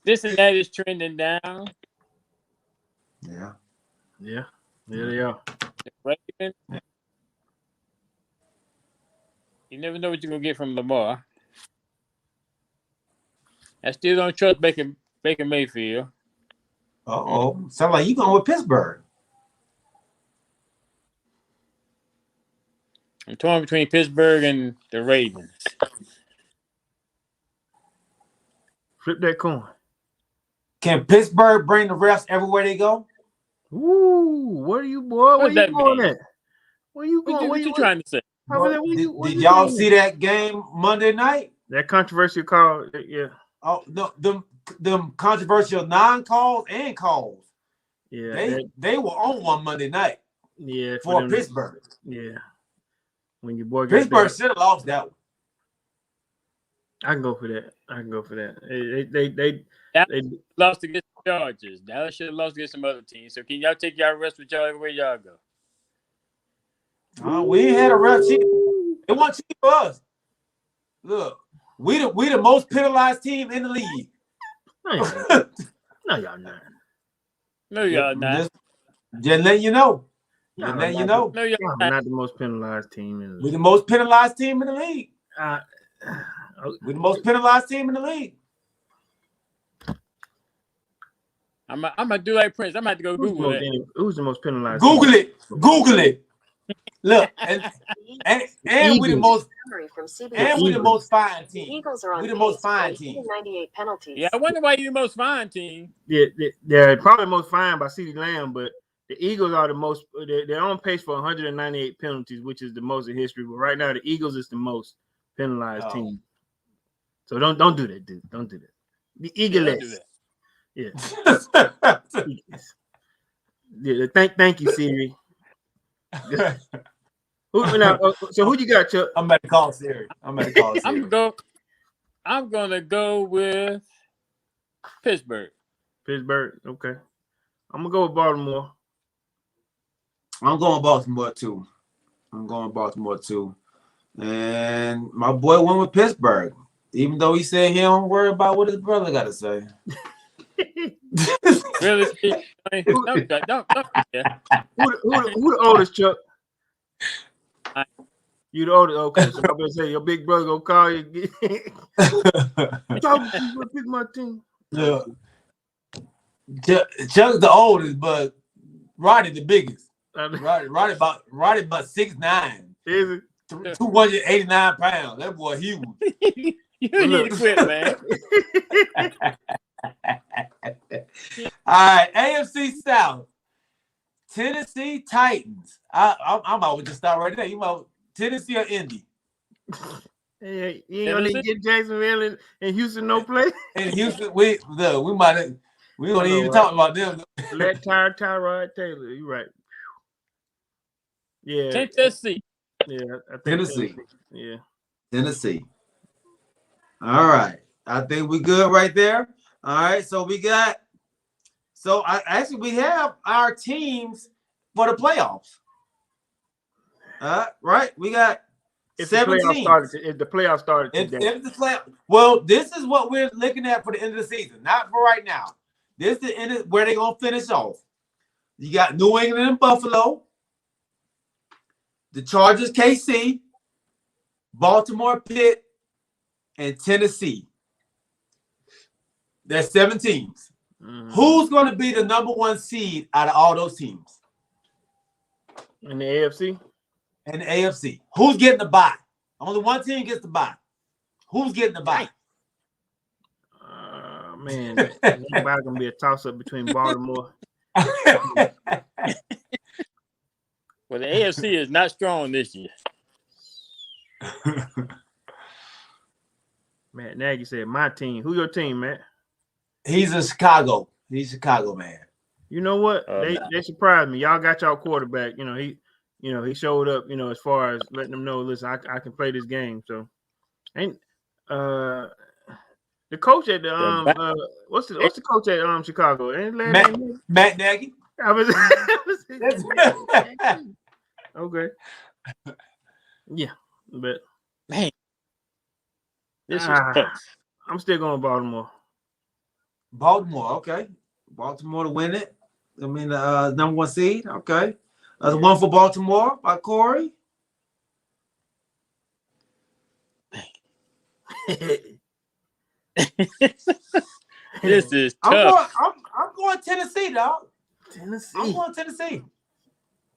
Cincinnati's trending down. Yeah, they are. Ravens. You never know what you're gonna get from Lamar. I still don't trust Baker Mayfield. Sounds like you going with Pittsburgh. I'm torn between Pittsburgh and the Ravens. Flip that coin. Can Pittsburgh bring the refs everywhere they go? Ooh, where are you, boy? Where you going at? Where you going? What you trying to say? Did y'all see that game Monday night? That controversial call, yeah. Oh no, them controversial non-calls and calls. Yeah, they were on one Monday night. Yeah, for Pittsburgh. Yeah, when your boy got Pittsburgh should have lost that one. I can go for that. They Lost against the Chargers. Dallas should have lost against some other teams. So can y'all take y'all rest with y'all everywhere y'all go? We ain't had a rough cheat. It wasn't cheap for us. Look, we the most penalized team in the league. No, y'all not. No, y'all not. Just letting you know. No, y'all y'all not the most penalized team in the We're league. the most penalized team in the league. We're the most penalized team in the league. I'm gonna do like Prince. I'm gonna have to go Google it. Who's the most penalized? Google it. Look, and we the most fine team. Eagles are on we the most fine pace for team. 98 penalties. Yeah, I wonder why you're the most fine team. Yeah, they're probably most fined by CeeDee Lamb, but the Eagles are the most. They're on pace for 198 penalties, which is the most in history. But right now, the Eagles is the most penalized team. So don't do that, dude. Don't do that. The Eagles. Yeah. Yeah. Thank you, Siri. So who you got, Chuck? I'm about to call Siri. I'm gonna go with Pittsburgh. Pittsburgh. Okay. I'm gonna go with Baltimore. I'm going Baltimore too. And my boy went with Pittsburgh, even though he said he don't worry about what his brother got to say. Really? Don't. Yeah. Who the oldest, Chuck? You the oldest. Okay, so I'm gonna say your big brother gonna call you. Pick my team. Yeah. Chuck's the oldest, but Roddy the biggest. Roddy about 6'9". Is it? 289 pounds. That boy huge. You need to quit, man. All right, AFC South. Tennessee Titans. I'm about to start right there. You know, Tennessee or Indy? Hey, you ain't gonna get Jacksonville and Houston no play. In Houston, we don't even talk about them. Let Tyrod Taylor. You right. Yeah. Tennessee. Yeah, I think Tennessee. Yeah. Tennessee. All right. I think we good right there. All right. So we have our teams for the playoffs. Right. We got 17. If the playoffs started today. Well, this is what we're looking at for the end of the season, not for right now. This is the end of where they're gonna finish off. You got New England and Buffalo, the Chargers, KC, Baltimore, Pitt, and Tennessee. There's 7 teams. Mm-hmm. Who's going to be the number 1 seed out of all those teams? In the AFC? In the AFC. Who's getting the bye? Only one team gets the bye. Who's getting the bye? Man, it's going to be a toss-up between Baltimore. Well, the AFC is not strong this year. Matt Nagy said, my team. Who your team, Matt? He's in Chicago. He's Chicago, man. You know what? They surprised me. Y'all got y'all quarterback. He showed up, as far as letting them know, listen, I can play this game. So ain't the coach at the what's the coach at Chicago? Matt Nagy. Okay. Yeah, but man, this is tough. I'm still going Baltimore. Baltimore, okay. Baltimore to win it. I mean, the number 1 seed. Okay. The one for Baltimore by Corey. This is tough. I'm going Tennessee, dog. Tennessee. I'm going Tennessee.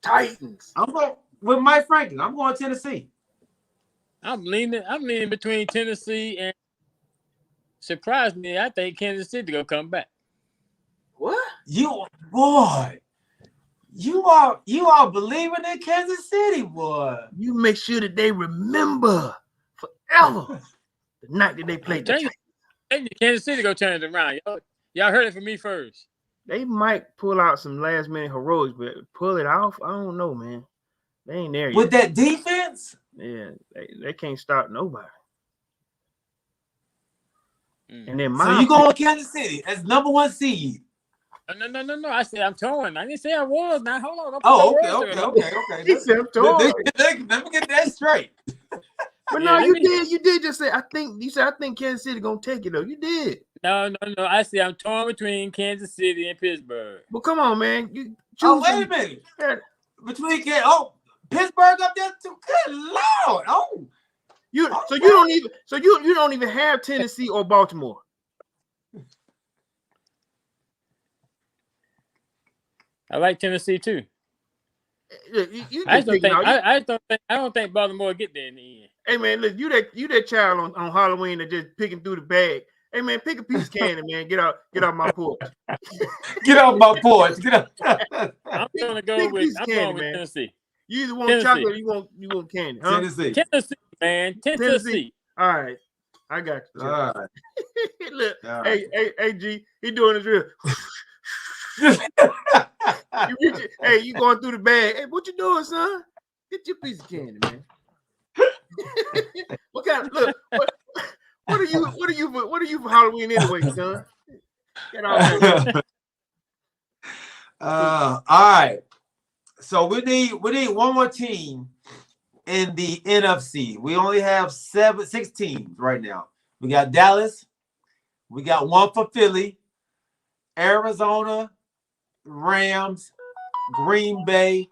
Titans. I'm going with Mike Franklin. I'm going Tennessee. I'm leaning between Tennessee and, surprisingly, I think Kansas City gonna come back. What? You are believing in Kansas City, boy. You make sure that they remember forever the night that they played the Titans. Kansas City go turn it around. Y'all heard it from me first. They might pull out some last minute heroics, but pull it off, I don't know, man. They ain't there yet. With that defense? Yeah, they can't stop nobody. And then so you going with Kansas City as number 1 seed? No. I said I'm torn. I didn't say I was. Now hold on. Okay. He said I'm torn. Let me get that straight. But no, you did just say I think Kansas City gonna take it though. You did. No. I said I'm torn between Kansas City and Pittsburgh. Well, come on, man. You Oh, wait a minute. Between Pittsburgh up there too. Good Lord. You don't even have Tennessee or Baltimore. I like Tennessee too. I don't think Baltimore get there in the end. Hey man, look, you that child on Halloween that just picking through the bag. Hey man, pick a piece of candy, man. Get off my porch. Get off my porch. Get up. I'm gonna go with Tennessee. You either want chocolate or you want candy, huh? Tennessee, man. Tennessee. All right. I got you. All right. Look, all right. Hey, G, he doing his real. You going through the bag. Hey, what you doing, son? Get your piece of candy, man. What are you for Halloween anyway, son? Get out there. All right. So we need one more team in the NFC. We only have 6 teams right now. We got Dallas. We got one for Philly, Arizona, Rams, Green Bay,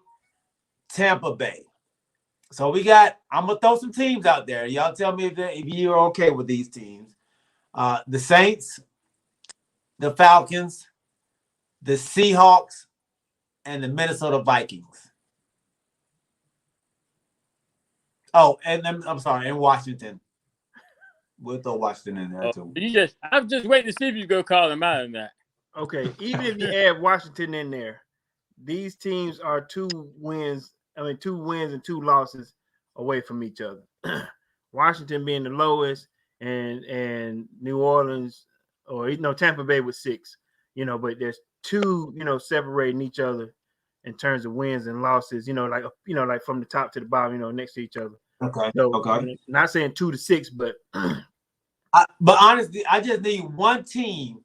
Tampa Bay. So I'm gonna throw some teams out there. Y'all tell me if you're okay with these teams. The Saints, the Falcons, the Seahawks, and the Minnesota Vikings. Oh, and then I'm sorry, and Washington. We'll throw Washington in there too. I'm just waiting to see if you go call them out or not. Okay, even if you add Washington in there, these teams are 2 wins and 2 losses away from each other. Washington being the lowest, and New Orleans or Tampa Bay with 6. But there's 2 separating each other in terms of wins and losses. Like from the top to the bottom, next to each other. Okay. So, okay. Not saying 2 to 6, but but honestly, I just need one team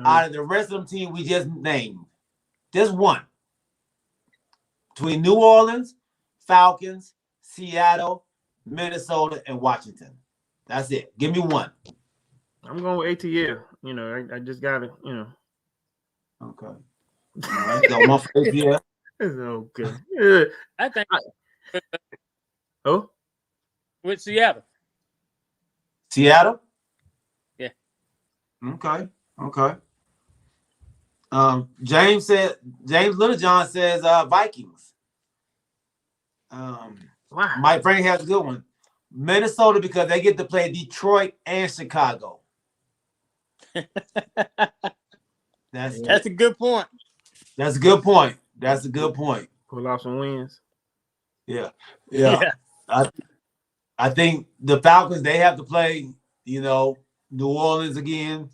out of the rest of them team we just named. Just one. Between New Orleans, Falcons, Seattle, Minnesota, and Washington. That's it. Give me one. I'm going with ATL. I just got it. Okay. All right. Got one for ATL. It's okay. Yeah. I think. With Seattle. Seattle? Yeah. Okay. James Littlejohn says Vikings. Wow. Mike Frank has a good one. Minnesota, because they get to play Detroit and Chicago. That's a good point. That's a good point. Pull off some wins. Yeah. I think the Falcons, they have to play, New Orleans again.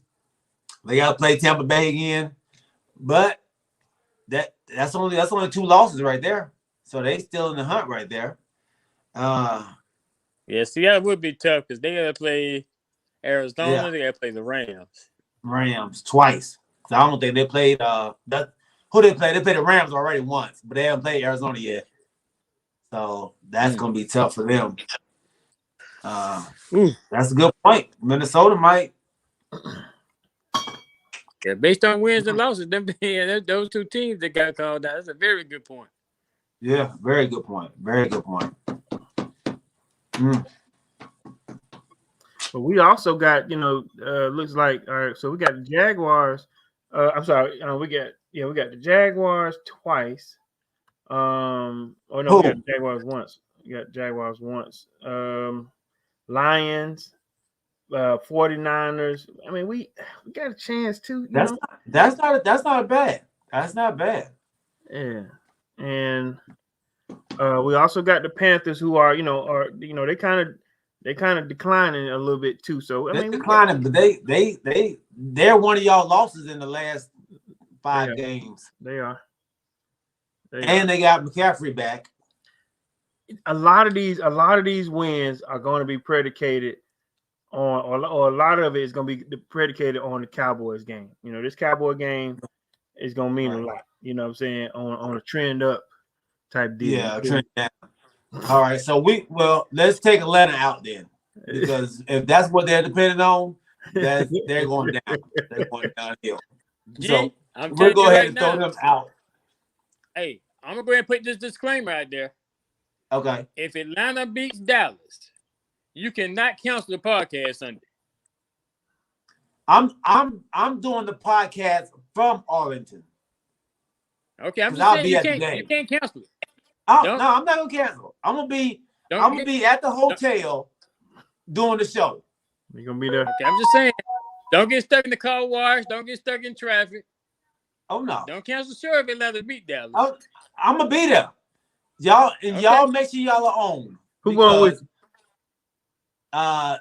They got to play Tampa Bay again. But that's only 2 losses right there. So they still in the hunt right there. Seattle would be tough because they got to play Arizona. Yeah. They got to play the Rams. Rams twice. So I don't think they played who they played. They played the Rams already once, but they haven't played Arizona yet. So that's gonna be tough for them. That's a good point. Minnesota might. Yeah, based on wins and losses, those 2 teams that got called out. That's a very good point. Yeah, very good point. But we also got, looks like, all right, so we got the Jaguars. I'm sorry, we got the Jaguars twice. We got the Jaguars once. Lions, 49ers. I mean, we got a chance too. That's not bad. That's not bad. Yeah, and we also got the Panthers, who are they kind of declining a little bit too. So they're declining, but they're one of y'all losses in the last 5 games. They are. They got McCaffrey back. A lot of these wins are going to be predicated or a lot of it is going to be predicated on the Cowboys game. You know, this Cowboy game is going to mean a lot. You know what I'm saying? On a trend up type deal. Yeah, trend down. All right, so let's take Atlanta out then, because if that's what they're depending on, they're going down. They're going downhill. So we'll go ahead and throw them out. Hey, I'm gonna go ahead and put this disclaimer out there. Okay. If Atlanta beats Dallas, you cannot cancel the podcast Sunday. I'm doing the podcast from Arlington. Okay, I'm just saying you can't cancel it. No, I'm not gonna cancel. I'm gonna be at the hotel doing the show. You're gonna be there. Okay, I'm just saying, don't get stuck in the car wash. Don't get stuck in traffic. Oh no! Don't cancel the show if Atlanta beat Dallas. I'm gonna be there. Y'all make sure y'all are on. Who going with you?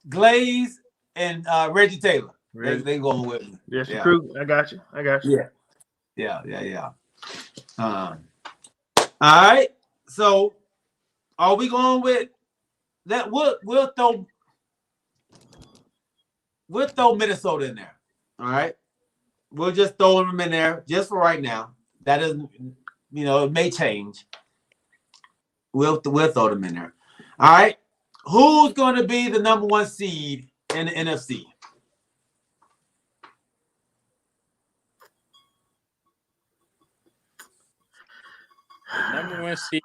Glaze and Reggie Taylor. They going with me. Yes, the crew. I got you. Yeah. All right. So, are we going with that? We'll throw Minnesota in there. All right. We'll just throw them in there just for right now. That doesn't, it may change. We'll throw them in there. All right. Who's going to be the number 1 seed in the NFC? Number 1 seed.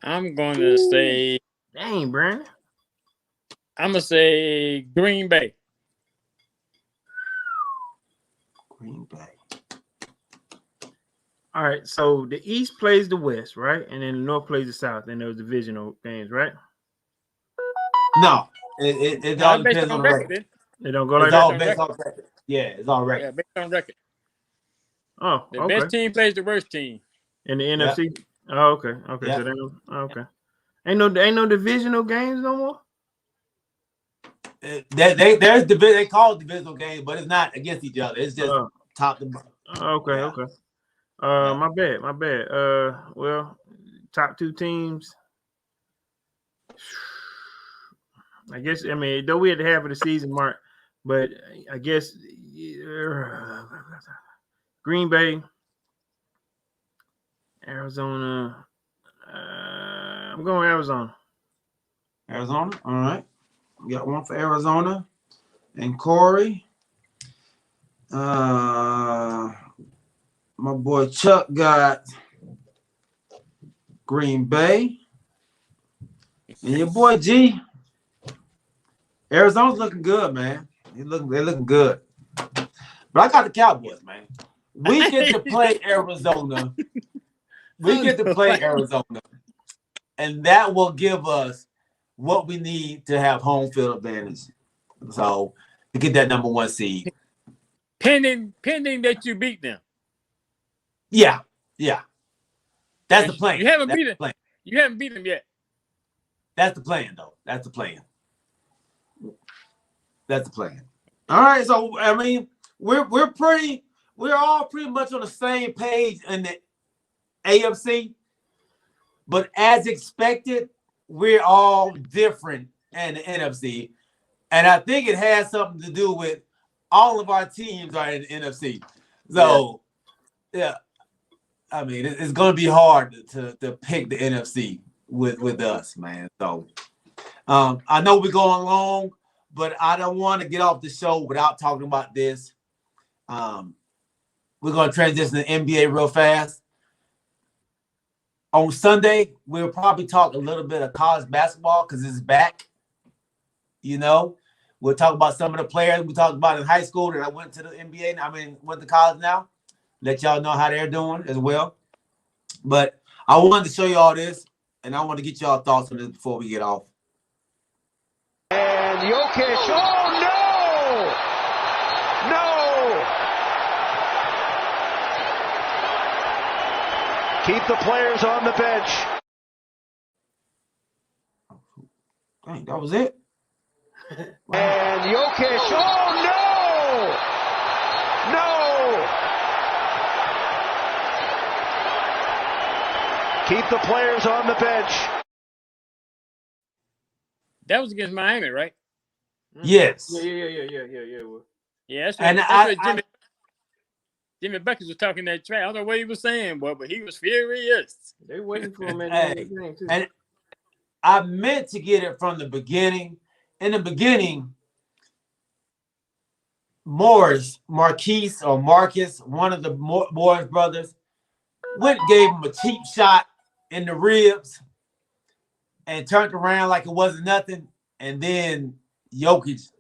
I'm going to say. Dang, Brandon. I'm going to say Green Bay. Green Bay. All right, so the East plays the West, right? And then the North plays the South in those divisional games, right? No, it all depends on the record. They don't go like that? It's all based on record. Yeah, it's all record. Yeah, based on record. Oh, the best team plays the worst team. In the NFC? Oh, okay. Okay, so okay. Ain't no divisional games no more? They call it divisional games, but it's not against each other. It's just top to bottom. Okay. My bad. Well, top 2 teams. I guess though we had the half of the season mark, but I guess Green Bay, Arizona. I'm going Arizona. Arizona, all right. We got one for Arizona. And Corey. My boy Chuck got Green Bay. And your boy G. Arizona's looking good, man. They're looking good. But I got the Cowboys, man. We get to play Arizona. And that will give us what we need to have home field advantage. So to get that number 1 seed. Pending that you beat them. Yeah. That's the plan. You haven't beat them. You haven't beat them yet. That's the plan, though. That's the plan. All right. So we're all pretty much on the same page in the AFC, but as expected, we're all different in the NFC, and I think it has something to do with all of our teams are in the NFC. So, it's going to be hard to pick the NFC with us, man. So, I know we're going long, but I don't want to get off the show without talking about this. We're going to transition to NBA real fast. On Sunday, we'll probably talk a little bit of college basketball because it's back. We'll talk about some of the players we talked about in high school that I went to the NBA. Went to college now. Let y'all know how they're doing as well. But I wanted to show you all this, and I want to get y'all thoughts on this before we get off. And Jokic, oh no! Keep the players on the bench. Dang, that was it? Wow. And Jokic, oh no! Keep the players on the bench. That was against Miami, right? Yes. Yeah. Well, Yeah, that's And what Jimmy Buckets was talking that track. I don't know what he was saying, boy, but he was furious. they waiting for him at the end of the game too. And I meant to get it from the beginning. In the beginning, Marquise, one of the Morris brothers, gave him a cheap shot in the ribs and turned around like it wasn't nothing. And then Jokic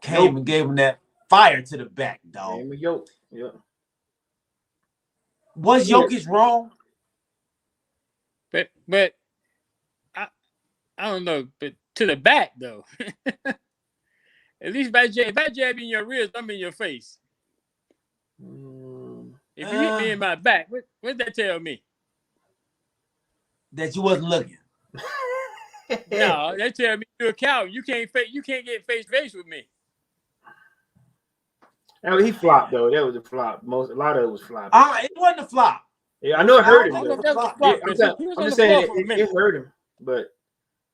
came and gave him that fire to the back, dog. Yeah. Was Jokic wrong? But I don't know. But to the back though, at least if I jab you in your ribs, I'm in your face. If you hit me in my back, what does that tell me? That you wasn't looking. No, that tell me you're a coward. You can't get face to face with me. I mean, he flopped though. That was a flop. A lot of it was flop. It wasn't a flop. Yeah, I know it hurt him. I'm I'm just saying it hurt him, but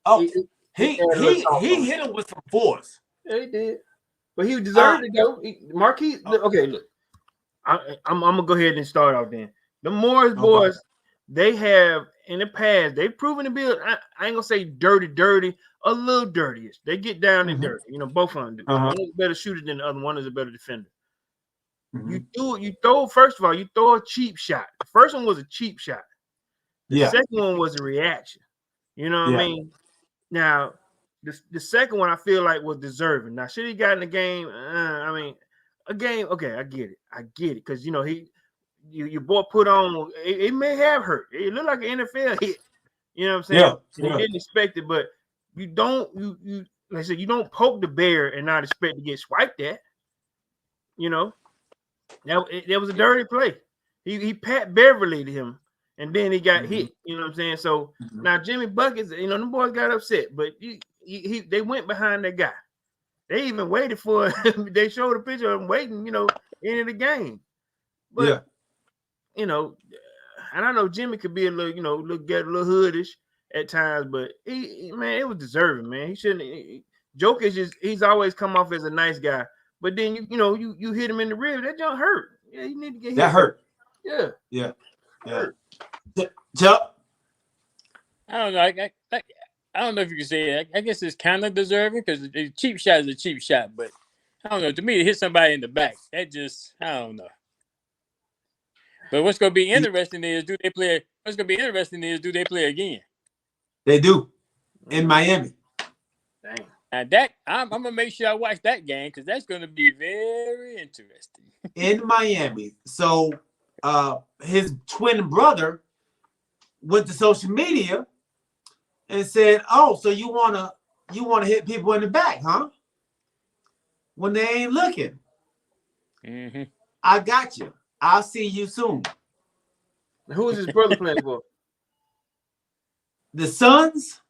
he hit him with some force. Yeah, he did, but he deserved it though. Marquise. Okay, look, I'm gonna go ahead and start off then. The Morris boys, they have in the past they've proven to be. I ain't gonna say dirty, a little dirtiest. They get down and dirty. You know, both of them do. One is a better shooter than the other. One is a better defender. You throw first of all, you throw a cheap shot. The first one was a cheap shot. The second one was a reaction. You know what I mean? Now, the second one I feel like was deserving. Now, should he got in the game? I mean, a game. Okay, I get it because you know your boy put on. It may have hurt. It looked like an NFL hit. You know what I'm saying? You didn't expect it, but you don't. You like I said, you don't poke the bear and not expect to get swiped at. You know. That was a dirty play. He Pat Beverly'd him, and then he got hit. You know what I'm saying? So now Jimmy Buckets, you know, the boys got upset, but they went behind that guy. They even waited for him. They showed a picture of him waiting, you know, into the game. But you know, and I know Jimmy could be a little, you know, get a little hoodish at times, but man, it was deserving, man. He shouldn't. Jokic he's always come off as a nice guy. But then you hit him in the rib. That don't hurt. Yeah, you need to get hit. That hurt. Yeah. Chuck. I don't know. I don't know if you can say it. I guess it's kind of deserving because a cheap shot is a cheap shot. But I don't know. To me, to hit somebody in the back, that just I don't know. But what's going to be interesting is do they play? What's going to be interesting is do they play again? They do in Miami. Dang. And that I'm gonna make sure I watch that game because that's gonna be very interesting. In Miami. So his twin brother went to social media and said, "Oh, so you wanna hit people in the back, huh? When they ain't looking. I got you. I'll see you soon." Who is his brother playing for? The Suns.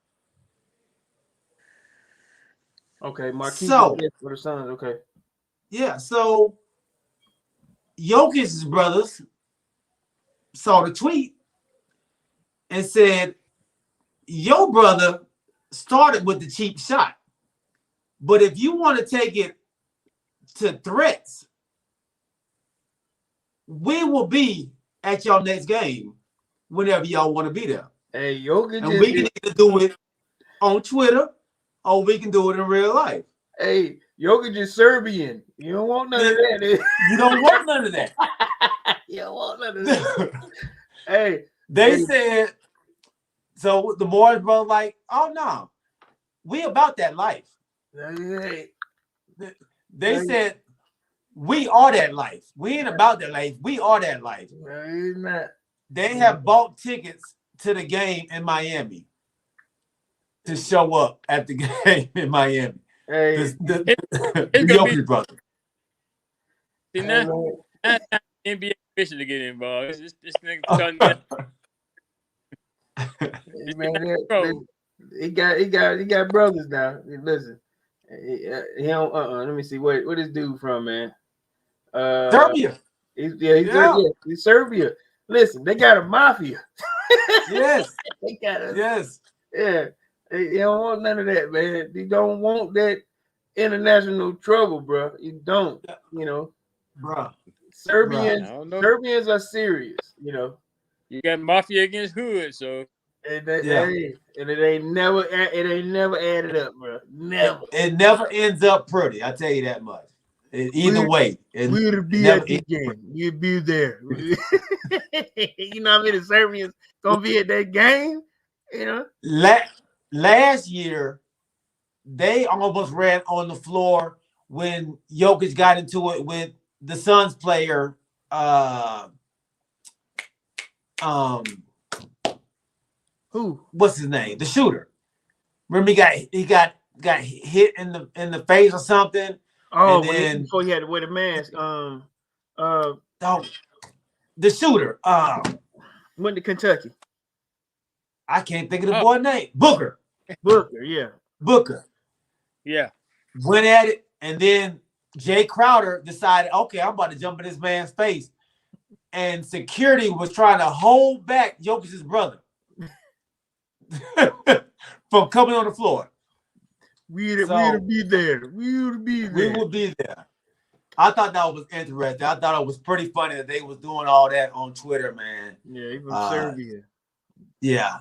Okay, Marquise for the Suns. Okay. Yeah, so Jokic's brothers saw the tweet and said, "Your brother started with the cheap shot, but if you want to take it to threats, we will be at your next game whenever y'all want to be there. Hey, Jokic, and we can either do it on Twitter." Oh, we can do it in real life. Hey, Jokic is Serbian. You don't want none of that. You don't want none of that. You don't want none of that. Hey, they said, so the boys were like, "Oh no, we about that life." Hey. They said, "We are that life. We ain't about that life. We are that life." They have bought tickets to the game in Miami to show up at the game in Miami. Hey, the Jokic brother. See, now NBA official to get involved. This nigga he got brothers now. Listen, he don't. Let me see where this dude from, man. Serbia. He's Serbia. Listen, they got a mafia. Yes, they got a yes. Yeah. You don't want none of that, man. You don't want that international trouble, bro. You don't. You know, bro. Serbians are serious. You know, you got mafia against hood, so and it ain't never added up, bro. Never. It never ends up pretty. I tell you that much. Either way, we'll be at the game. We'll be there. You know how many Serbians gonna be at that game? You know, last year they almost ran on the floor when Jokic got into it with the Suns player. Who? What's his name? The shooter. Remember he got hit in the face or something. Oh, before he had to wear the mask. The shooter. Went to Kentucky. I can't think of the boy's name. Booker, yeah. Booker. Yeah. Went at it, and then Jay Crowder decided, okay, I'm about to jump in this man's face. And security was trying to hold back Jokic's brother from coming on the floor. We'll be there. We will be there. I thought that was interesting. I thought it was pretty funny that they was doing all that on Twitter, man. Yeah, even Serbia. Yeah.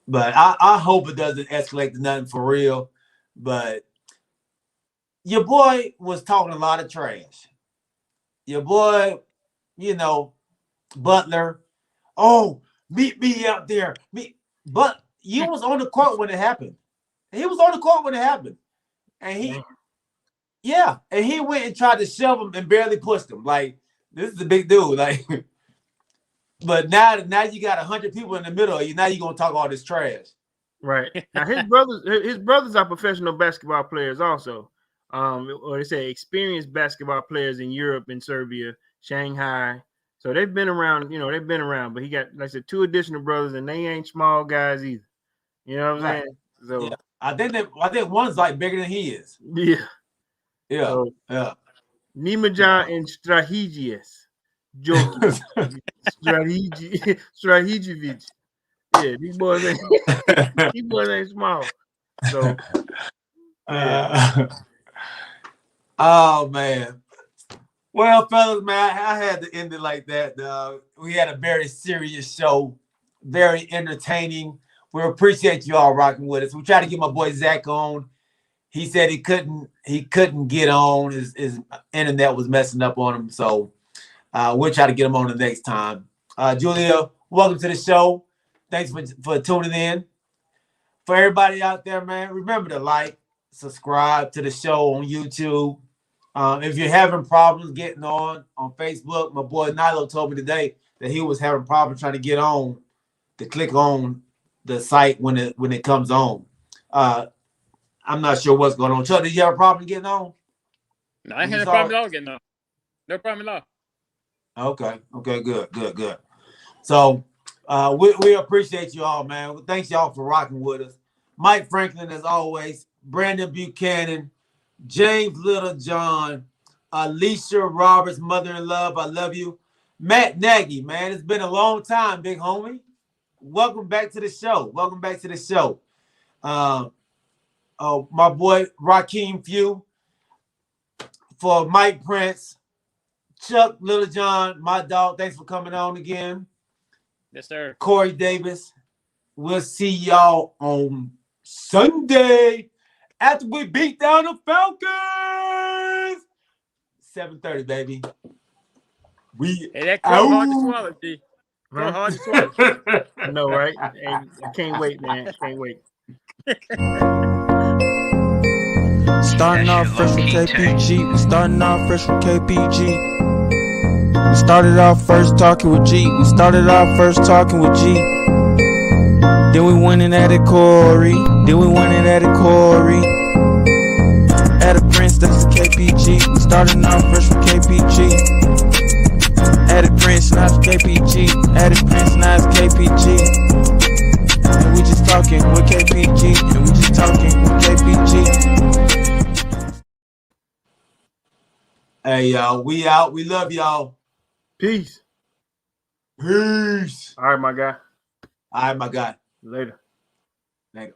But I hope it doesn't escalate to nothing for real. But your boy was talking a lot of trash. Your boy, you know, Butler. Oh, meet me out there. But you was on the court when it happened. He was on the court when it happened. And he went and tried to shove him and barely pushed him. Like, this is a big dude. Like, but now you got 100 people in the middle of you. Now you're gonna talk all this trash. Right. Now his brothers are professional basketball players also. Or they say experienced basketball players in Europe and Serbia, Shanghai. So they've been around, but he got, like I said, 2 additional brothers, and they ain't small guys either. You know what I'm saying? So yeah. I think one's like bigger than he is. Yeah. So, Nemajan and Strahigius. Jokic. Strahigievich. Yeah, these boys ain't small. So oh man. Well, fellas, man, I had to end it like that. We had a very serious show, very entertaining. We appreciate you all rocking with us. We tried to get my boy Zach on. He said he couldn't get on. His internet was messing up on him. So we'll try to get him on the next time. Julia, welcome to the show. Thanks for tuning in. For everybody out there, man, remember to like, subscribe to the show on YouTube. If you're having problems getting on Facebook, my boy Nilo told me today that he was having problems trying to get on, to click on the site when it comes on. I'm not sure what's going on. Chuck, did you have a problem getting on? No, I had a problem at all getting on. No problem at all. Okay, good. So we appreciate you all, man. Thanks y'all for rocking with us. Mike Franklin, as always, Brandon Buchanan, James Littlejohn, Alicia Roberts, Mother in Love, I love you. Matt Nagy, man, it's been a long time, big homie. Welcome back to the show. My boy Rakeem Few, for Mike Prince, Chuck Littlejohn, my dog. Thanks for coming on again. Yes, sir. Corey Davis. We'll see y'all on Sunday after we beat down the Falcons. 7:30, baby. That hard to swallow, G. Hard to swallow. I know, right? I can't wait, man. Can't wait. Starting off fresh with KPG. We starting off fresh with KPG. We started off first talking with G. Then we went and added Corey. Added Prince, that's KPG. We starting off fresh with KPG. Added Prince, now it's KPG. And we just talking with KPG. Hey, y'all, we out. We love y'all. Peace. All right, my guy. Later. Later.